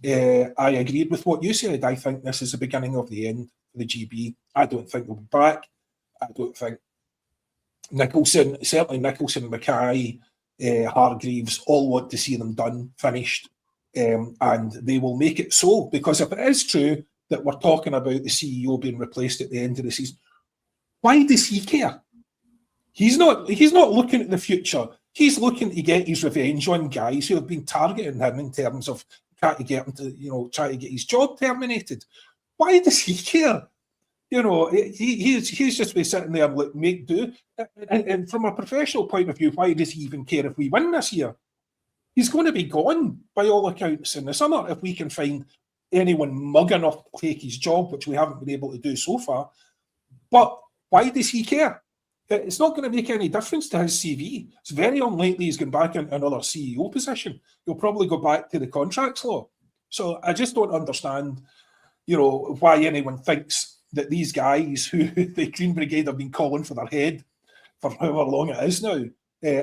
I agreed with what you said. I think this is the beginning of the end for the GB. I don't think they'll be back. I don't think Nicholson, certainly Nicholson, Mackay, Hargreaves, all want to see them done, finished, and they will make it so. Because if it is true that we're talking about the CEO being replaced at the end of the season, why does he care? He's not looking at the future. He's looking to get his revenge on guys who have been targeting him in terms of trying to get him to, try to get his job terminated. Why does he care? He's just been sitting there and like, make do. And from a professional point of view, why does he even care if we win this year? He's going to be gone by all accounts in the summer if we can find anyone mug enough to take his job, which we haven't been able to do so far. But why does he care? It's not going to make any difference to his CV. It's very unlikely he's going back in another CEO position. He'll probably go back to the contracts law. So I just don't understand, why anyone thinks that these guys who the Green Brigade have been calling for their head for however long it is now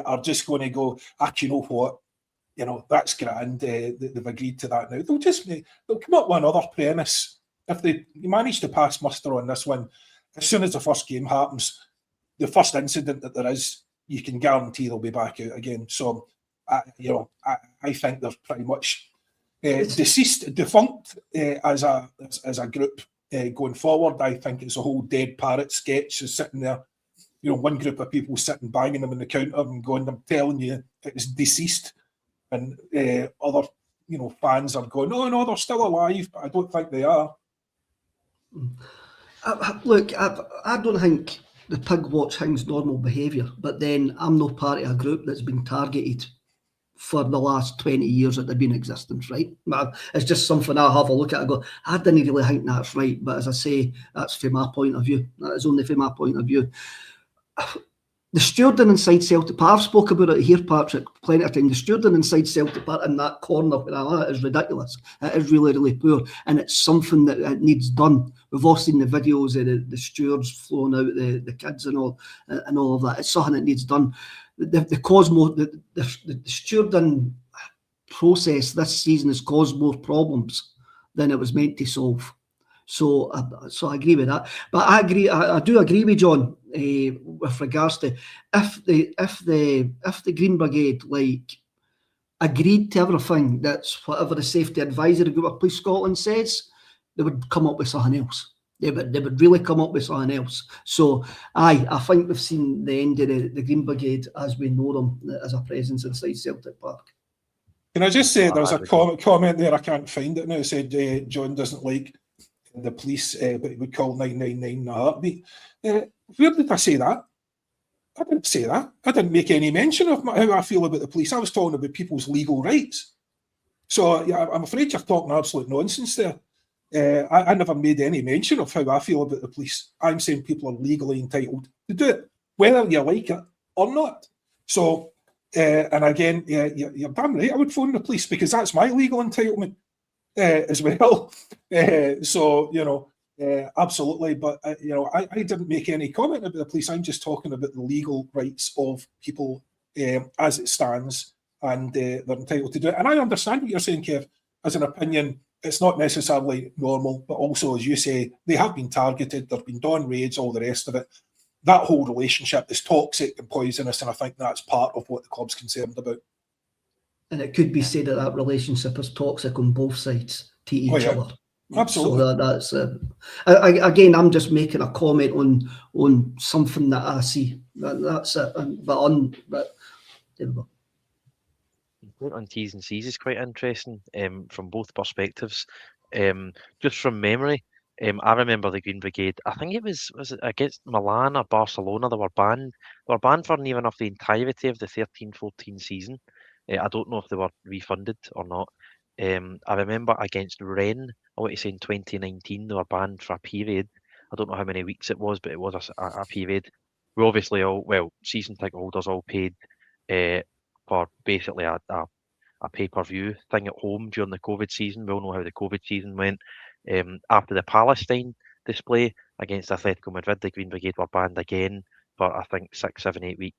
are just going to go, you know what, that's grand. They've agreed to that now. They'll come up with another premise. If they manage to pass muster on this one, as soon as the first game happens, the first incident that there is, you can guarantee they'll be back out again. So, I think they're pretty much defunct as a group. Going forward, I think it's a whole dead parrot sketch is sitting there. One group of people sitting banging them in the counter and going, I'm telling you, it's deceased. And other, fans are going, oh, no, they're still alive, but I don't think they are. Look, I don't think the pig watch thing's normal behaviour, but then I'm no part of a group that's been targeted for the last 20 years that they've been in existence, right? It's just something I have a look at and go, I didn't really think that's right. But as I say, that's from my point of view. That is only from my point of view. The stewarding inside Celtic Park, I've spoke about it here, Patrick, plenty of time. The stewarding inside Celtic Park in that corner where I is ridiculous. It is really, really poor. And it's something that it needs done. We've all seen the videos of the stewards flowing out the kids and all of that. It's something that needs done. The stewarding process this season has caused more problems than it was meant to solve. So I agree with that. But I do agree with John with regards to if the Green Brigade agreed to everything that's whatever the safety advisory group of Police Scotland says, they would come up with something else. They would really come up with something else. So, I think we've seen the end of the Green Brigade as we know them as a presence inside Celtic Park. Can I just say there's a comment there, I can't find it now. It said John doesn't like the police, but he would call 999 in a heartbeat. Where did I say that? I didn't say that. I didn't make any mention of how I feel about the police. I was talking about people's legal rights. So, I'm afraid you're talking absolute nonsense there. I never made any mention of how I feel about the police. I'm saying people are legally entitled to do it, whether you like it or not. So, and again, you're damn right, I would phone the police because that's my legal entitlement as well. Absolutely. But, I didn't make any comment about the police. I'm just talking about the legal rights of people as it stands, and they're entitled to do it. And I understand what you're saying, Kev, as an opinion. It's not necessarily normal, but also, as you say, they have been targeted, there have been dawn raids, all the rest of it. That whole relationship is toxic and poisonous, and I think that's part of what the club's concerned about. And it could be said that relationship is toxic on both sides to each other. Absolutely. So that's again, I'm just making a comment on something that I see. That's it. But there we go. On T's and C's is quite interesting from both perspectives. Just from memory, I remember the Green Brigade. I think it was it against Milan or Barcelona. They were banned. They were banned for near enough the entirety of the 13-14 season. I don't know if they were refunded or not. I remember against Rennes, I want to say in 2019, they were banned for a period. I don't know how many weeks it was, but it was a period. we obviously season ticket holders all paid for basically a pay-per-view thing at home during the COVID season. We all know how the COVID season went. After the Palestine display against Atletico Madrid, the Green Brigade were banned again for I think 6, 7, 8 weeks.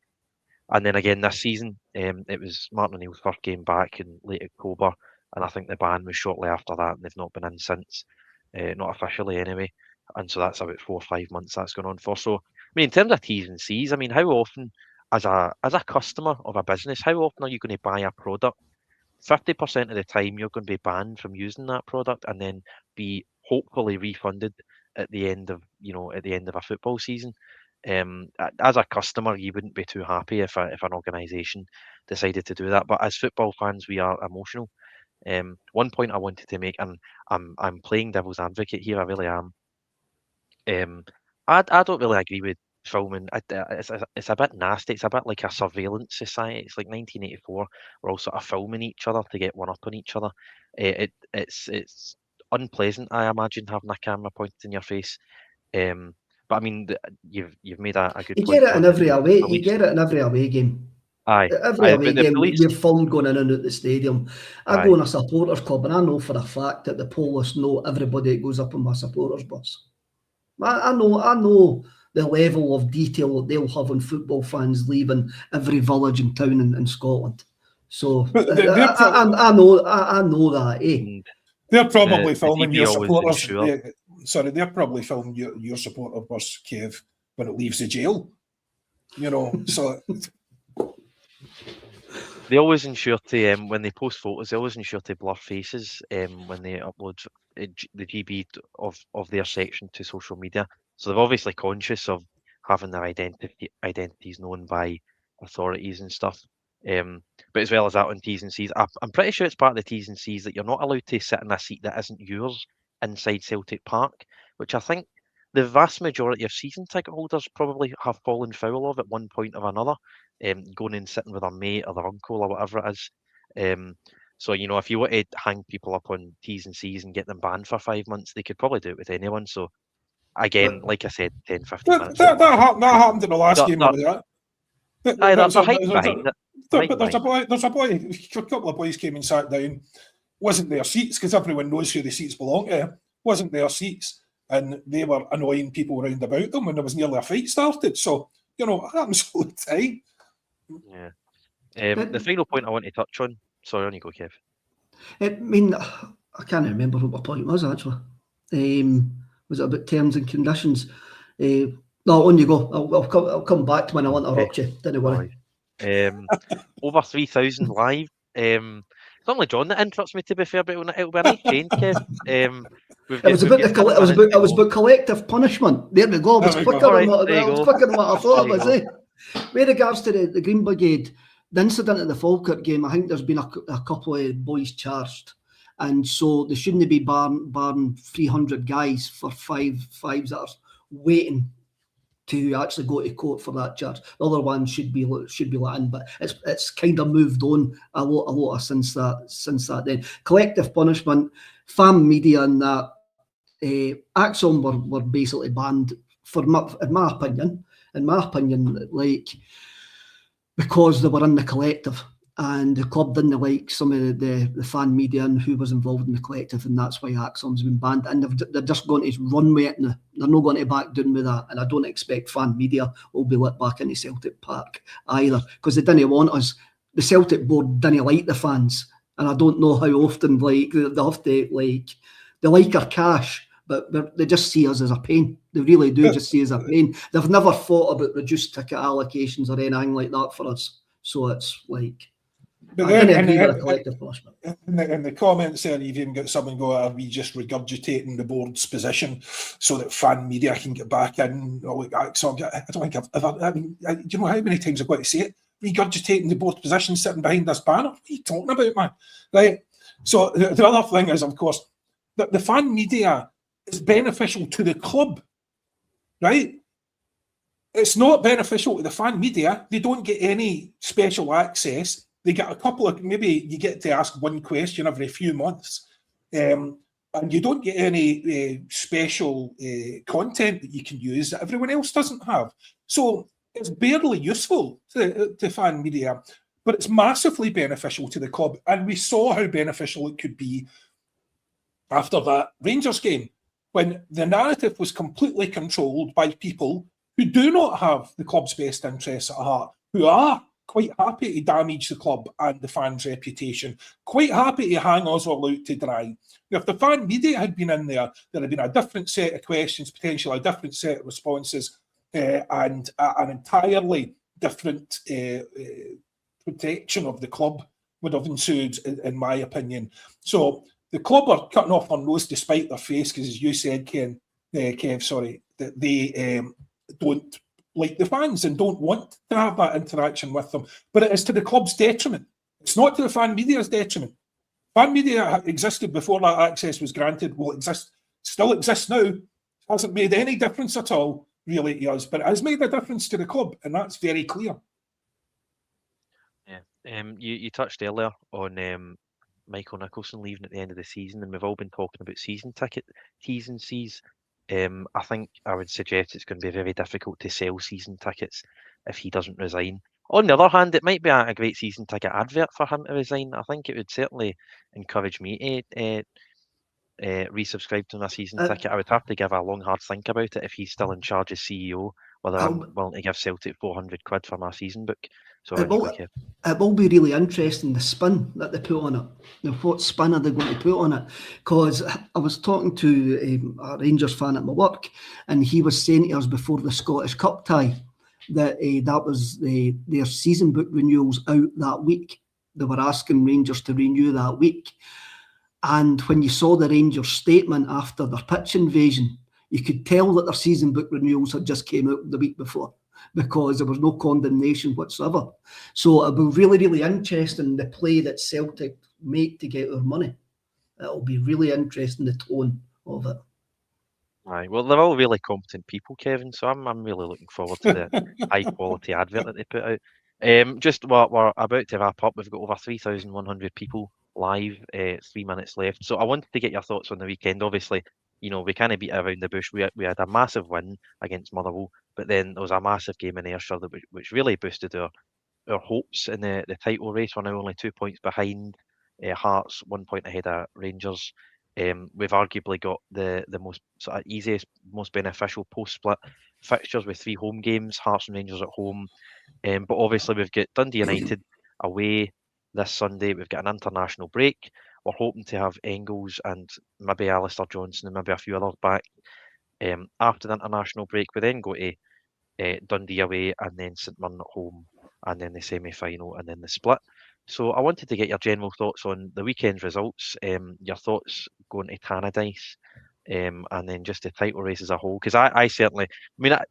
And then again this season, it was Martin O'Neill's first game back in late October, and I think the ban was shortly after that, and they've not been in since, not officially anyway. And so that's about 4 or 5 months that's gone on for. So, I mean, in terms of T's and C's, I mean, how often, as a customer of a business, how often are you going to buy a product? 50% of the time you're going to be banned from using that product, and then be hopefully refunded at the end of a football season. As a customer, you wouldn't be too happy if an organisation decided to do that. But as football fans, we are emotional. One point I wanted to make, and I'm playing devil's advocate here, I really am. I don't really agree with filming. It's a bit nasty. It's a bit like a surveillance society. It's like 1984. We're all sort of filming each other to get one up on each other. It's unpleasant, I imagine, having a camera pointed in your face. But I mean, you've made a good You point. get it in every away. You Police. get it in every away game. Aye, Every aye, away but the game, police. we're filmed going in and out the stadium. I Aye. go on a supporters club, and I know for a fact that the police know everybody that goes up on my supporters bus. I know the level of detail that they'll have on football fans leaving every village and town in Scotland. So I know that. And They're probably the filming DB your always supporters. ensure. Sorry, they're probably filming your supporter bus, Kev, when it leaves the jail. So They always ensure to, when they post photos, they always ensure to blur faces when they upload the GB of their section to social media. So they're obviously conscious of having their identities known by authorities and stuff. But as well as that, on T's and C's, I'm pretty sure it's part of the T's and C's that you're not allowed to sit in a seat that isn't yours inside Celtic Park, which I think the vast majority of season ticket holders probably have fallen foul of at one point or another. Going and sitting with their mate or their uncle or whatever it is. So, if you want to hang people up on T's and C's and get them banned for 5 months, they could probably do it with anyone. So, again, like I said, 10, 15 minutes. that happened in the last game. Aye, there's a hype behind it. But there's a couple of boys came and sat down. Wasn't their seats, because everyone knows who the seats belong to. Wasn't their seats, and they were annoying people round about them when there was nearly a fight started. So, it happens all the time. Yeah. The final point I want to touch on. Sorry, on you go, Kev. I mean, I can't remember what my point was actually. Was it about terms and conditions? No, on you go. I'll come back to when I want to interrupt you. Don't worry. Over 3,000 live. It's only John that interrupts me, to be fair, but it'll be a nice change, Kev. It was about collective punishment. There we go. It was quicker than what I thought it was. With regards to the Green Brigade, the incident at the Falkirk game, I think there's been a couple of boys charged, and so they shouldn't be barring 300 guys for fives that are waiting to actually go to court for that charge. The other one should be let in, but it's kind of moved on a lot since that. Then collective punishment, fan media, and that Acsom were basically banned in my opinion, like, because they were in the collective and the club didn't like some of the fan media and who was involved in the collective, and that's why Acsom's been banned. And they're just going to run with it now. They're not going to back down with that, and I don't expect fan media will be let back into Celtic Park either, because they didn't want us. The Celtic board didn't like the fans, and I don't know how often they have to they like our cash, but they just see us as a pain. They really do just see us as a pain. They've never thought about reduced ticket allocations or anything like that for us. So it's like, but I didn't agree with a collective punishment. In the comments there, you've even got someone go, are we just regurgitating the board's position so that fan media can get back in? Or like Acsom? I don't think I've ever, do you know how many times I've got to say it? Regurgitating the board's position sitting behind this banner? What are you talking about, man? Right? So the other thing is, of course, that the fan media is beneficial to the club, right? It's not beneficial to the fan media. They don't get any special access. They get a couple of, maybe you get to ask one question every few months, and you don't get any special content that you can use that everyone else doesn't have. So it's barely useful to fan media, but it's massively beneficial to the club. And we saw how beneficial it could be after that Rangers game, when the narrative was completely controlled by people who do not have the club's best interests at heart, who are quite happy to damage the club and the fans' reputation, quite happy to hang us all out to dry. If the fan media had been in there, there'd have been a different set of questions, potentially a different set of responses, and an entirely different protection of the club would have ensued, in my opinion. So the club are cutting off their nose to spite their face, because, as you said, Kev, that they don't like the fans and don't want to have that interaction with them. But it is to the club's detriment. It's not to the fan media's detriment. Fan media existed before that access was granted, will exist, still exists now. It hasn't made any difference at all, really, to us, but it has made a difference to the club, and that's very clear. Yeah. You touched earlier on Michael Nicholson leaving at the end of the season, and we've all been talking about season ticket T's and C's. I think I would suggest it's going to be very difficult to sell season tickets if he doesn't resign. On the other hand, it might be a great season ticket advert for him to resign. I think it would certainly encourage me to resubscribe to my season ticket. I would have to give a long, hard think about it if he's still in charge as CEO, whether I'm willing to give Celtic 400 quid for my season book. So it will be really interesting, the spin that they put on it. What spin are they going to put on it? Because I was talking to a Rangers fan at my work, and he was saying to us before the Scottish Cup tie that that was their season book renewals out that week. They were asking Rangers to renew that week. And when you saw the Rangers statement after their pitch invasion, you could tell that their season book renewals had just came out the week before, because there was no condemnation whatsoever. So it'll be really, really interesting, the play that Celtic make to get their money. It'll be really interesting, the tone of it. Aye, well, they're all really competent people, Kevin, so I'm really looking forward to the high-quality advert that they put out. Just we're about to wrap up. We've got over 3,100 people live, 3 minutes left. So I wanted to get your thoughts on the weekend. Obviously, we kind of beat around the bush. We had a massive win against Motherwell, but then there was a massive game in Ayrshire which really boosted our hopes in the title race. We're now only 2 points behind Hearts, 1 point ahead of Rangers. We've arguably got the most sort of easiest, most beneficial post-split fixtures with 3 home games, Hearts and Rangers at home. But obviously we've got Dundee United away this Sunday. We've got an international break. We're hoping to have Engels and maybe Alistair Johnson and maybe a few others back after the international break. We then go to Dundee away, and then St Mirren at home, and then the semi-final, and then the split. So I wanted to get your general thoughts on the weekend's results, your thoughts going to Tannadice, and then just the title race as a whole. Because I certainly, with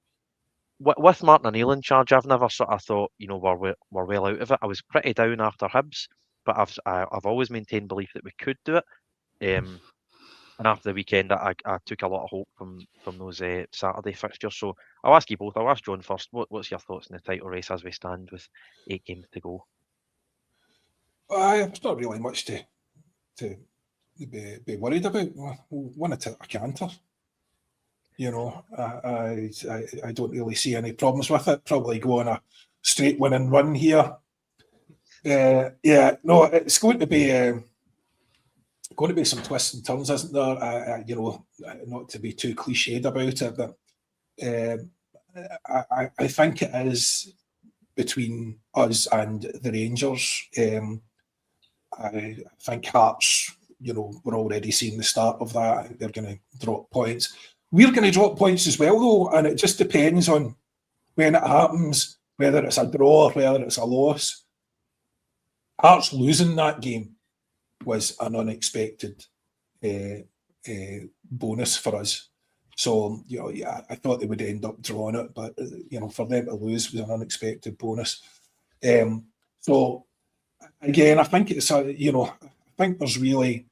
Martin O'Neill in charge, I've never sort of thought, we're well out of it. I was pretty down after Hibs, but I've always maintained belief that we could do it. And after the weekend, I took a lot of hope from those Saturday fixtures. So I'll ask you both. I'll ask John first. What's your thoughts on the title race as we stand with 8 games to go? It's not really much to be worried about. Win it at a canter. I don't really see any problems with it. Probably go on a straight winning run here. It's going to be some twists and turns, isn't there? Not to be too cliched about it, but I think it is between us and the Rangers. I think Hearts, we're already seeing the start of that. They're going to drop points. We're going to drop points as well, though, and it just depends on when it happens, whether it's a draw or whether it's a loss. Hearts losing that game was an unexpected bonus for us. So, I thought they would end up drawing it, but, for them to lose was an unexpected bonus. So, again, I think it's I think there's really,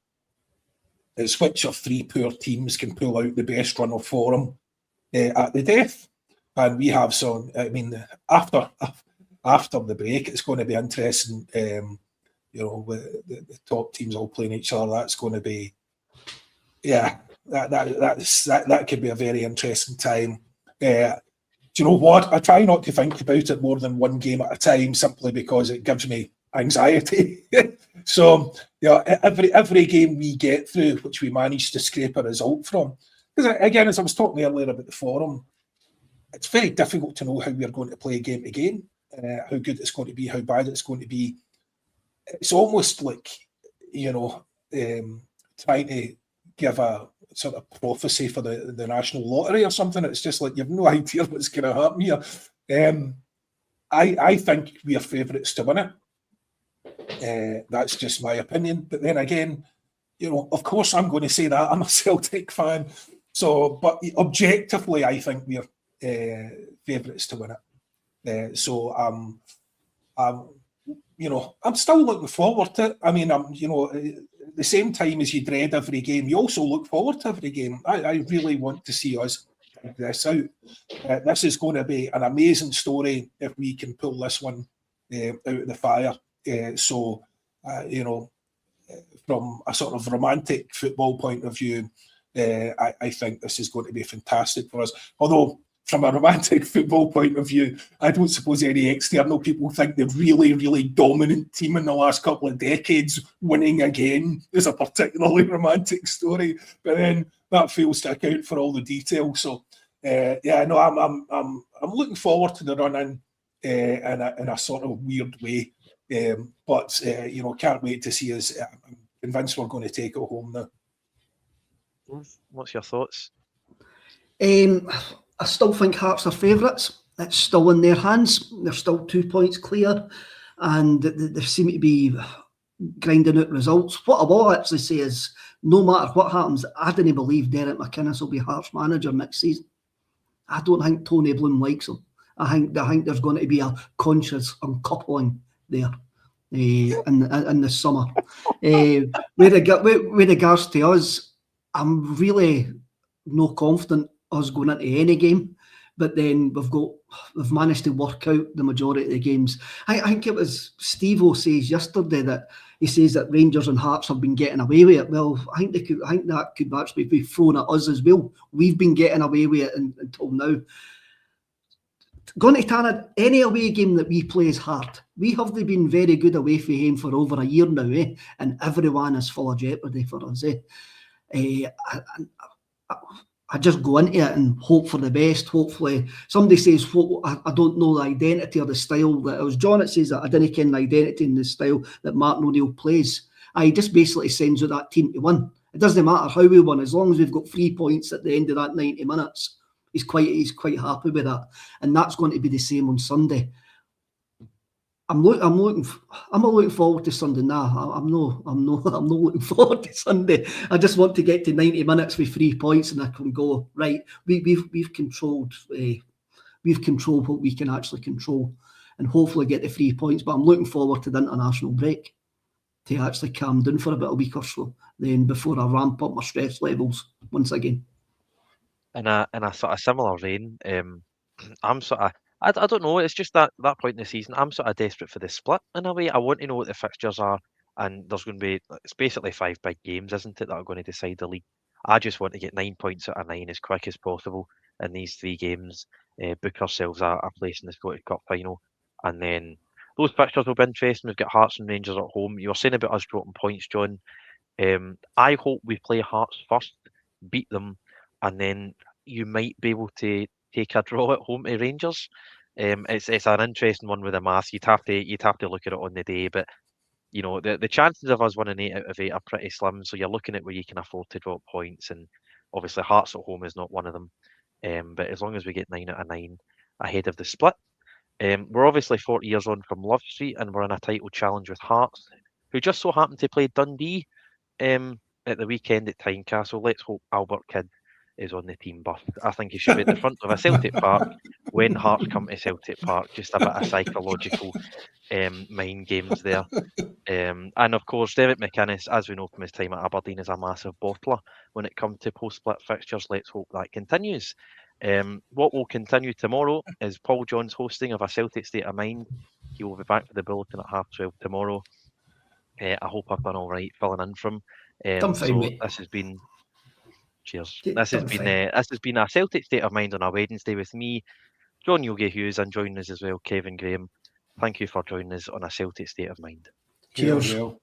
it's which of 3 poor teams can pull out the best run of form at the death. And we have some, after the break, it's going to be interesting, with the top teams all playing each other. That's going to be, that could be a very interesting time. you know what? I try not to think about it more than one game at a time, simply because it gives me anxiety. So, every game we get through, which we manage to scrape a result from, because again, as I was talking earlier about the forum, it's very difficult to know how we're going to play game to game, how good it's going to be, how bad it's going to be. It's almost like, trying to give a sort of prophecy for the national lottery or something. It's just like you've no idea what's going to happen here. I think we are favourites to win it. That's just my opinion. But then again, of course I'm going to say that. I'm a Celtic fan. So, but objectively, I think we are favourites to win it. I'm still looking forward to it. I mean, at the same time as you dread every game, you also look forward to every game. I really want to see us take this out. This is going to be an amazing story if we can pull this one out of the fire. From a sort of romantic football point of view, I think this is going to be fantastic for us. Although, from a romantic football point of view, I don't suppose any external people think the really, really dominant team in the last couple of decades winning again is a particularly romantic story. But then that fails to account for all the details. So, I'm looking forward to the run-in in a sort of weird way. But can't wait to see us. I'm convinced we're going to take it home now. What's your thoughts? I still think Hearts are favourites. It's still in their hands. They're still 2 points clear, and they seem to be grinding out results. What I will actually say is, no matter what happens, I didn't believe Derek McInnes will be Hearts manager next season. I don't think Tony Bloom likes him. I think there's going to be a conscious uncoupling there in the summer. With regards to us, I'm really no confident us going into any game, but then we've managed to work out the majority of the games. I think it was Steve-O says yesterday that he says that Rangers and Hearts have been getting away with it. Well, I think that could actually be thrown at us as well. We've been getting away with it until now. Going to Tana, any away game that we play is hard. We have been very good away from home for over a year now, and everyone is full of jeopardy for us. I just go into it and hope for the best. Hopefully, somebody says, I don't know the identity or the style. That it was John that says that I didn't ken the identity and the style that Martin O'Neill plays. He just basically sends out that team to win. It doesn't matter how we win, as long as we've got 3 points at the end of that 90 minutes. He's quite happy with that, and that's going to be the same on Sunday. I'm looking forward to Sunday. I'm not looking forward to Sunday. I just want to get to 90 minutes with 3 points, and I can go right. We've controlled what we can actually control, and hopefully get the 3 points. But I'm looking forward to the international break to actually calm down for a week or so, then before I ramp up my stress levels once again. In a sort of similar vein, I'm sort of, I don't know, it's just that point in the season, I'm sort of desperate for the split in a way. I want to know what the fixtures are, and there's going to be, it's basically 5 big games, isn't it, that are going to decide the league. I just want to get 9 points out of 9 as quick as possible in these 3 games, book ourselves a place in the Scottish Cup final, and then those fixtures will be interesting. We've got Hearts and Rangers at home. You were saying about us dropping points, John. I hope we play Hearts first, beat them, and then you might be able to take a draw at home to Rangers. It's an interesting one with the maths. You'd have to look at it on the day, but the chances of us winning 8 out of 8 are pretty slim. So you're looking at where you can afford to drop points, and obviously Hearts at home is not one of them. But as long as we get 9 out of 9 ahead of the split, we're obviously 40 years on from Love Street, and we're in a title challenge with Hearts, who just so happened to play Dundee at the weekend at Tynecastle. Let's hope Albert Kidd is on the team bus. I think he should be at the front of a Celtic Park when Hearts come to Celtic Park. Just a bit of psychological mind games there. And of course, Derek McInnes, as we know from his time at Aberdeen, is a massive bottler when it comes to post-split fixtures. Let's hope that continues. What will continue tomorrow is Paul John's hosting of a Celtic State of Mind. He will be back for the bulletin at 12:30 tomorrow. I hope I've done all right filling in from him. This has been... Cheers. This has been a Celtic State of Mind on a Wednesday with me, John Yogi Hughes, and joining us as well, Kevin Graham. Thank you for joining us on A Celtic State of Mind. Cheers. Well.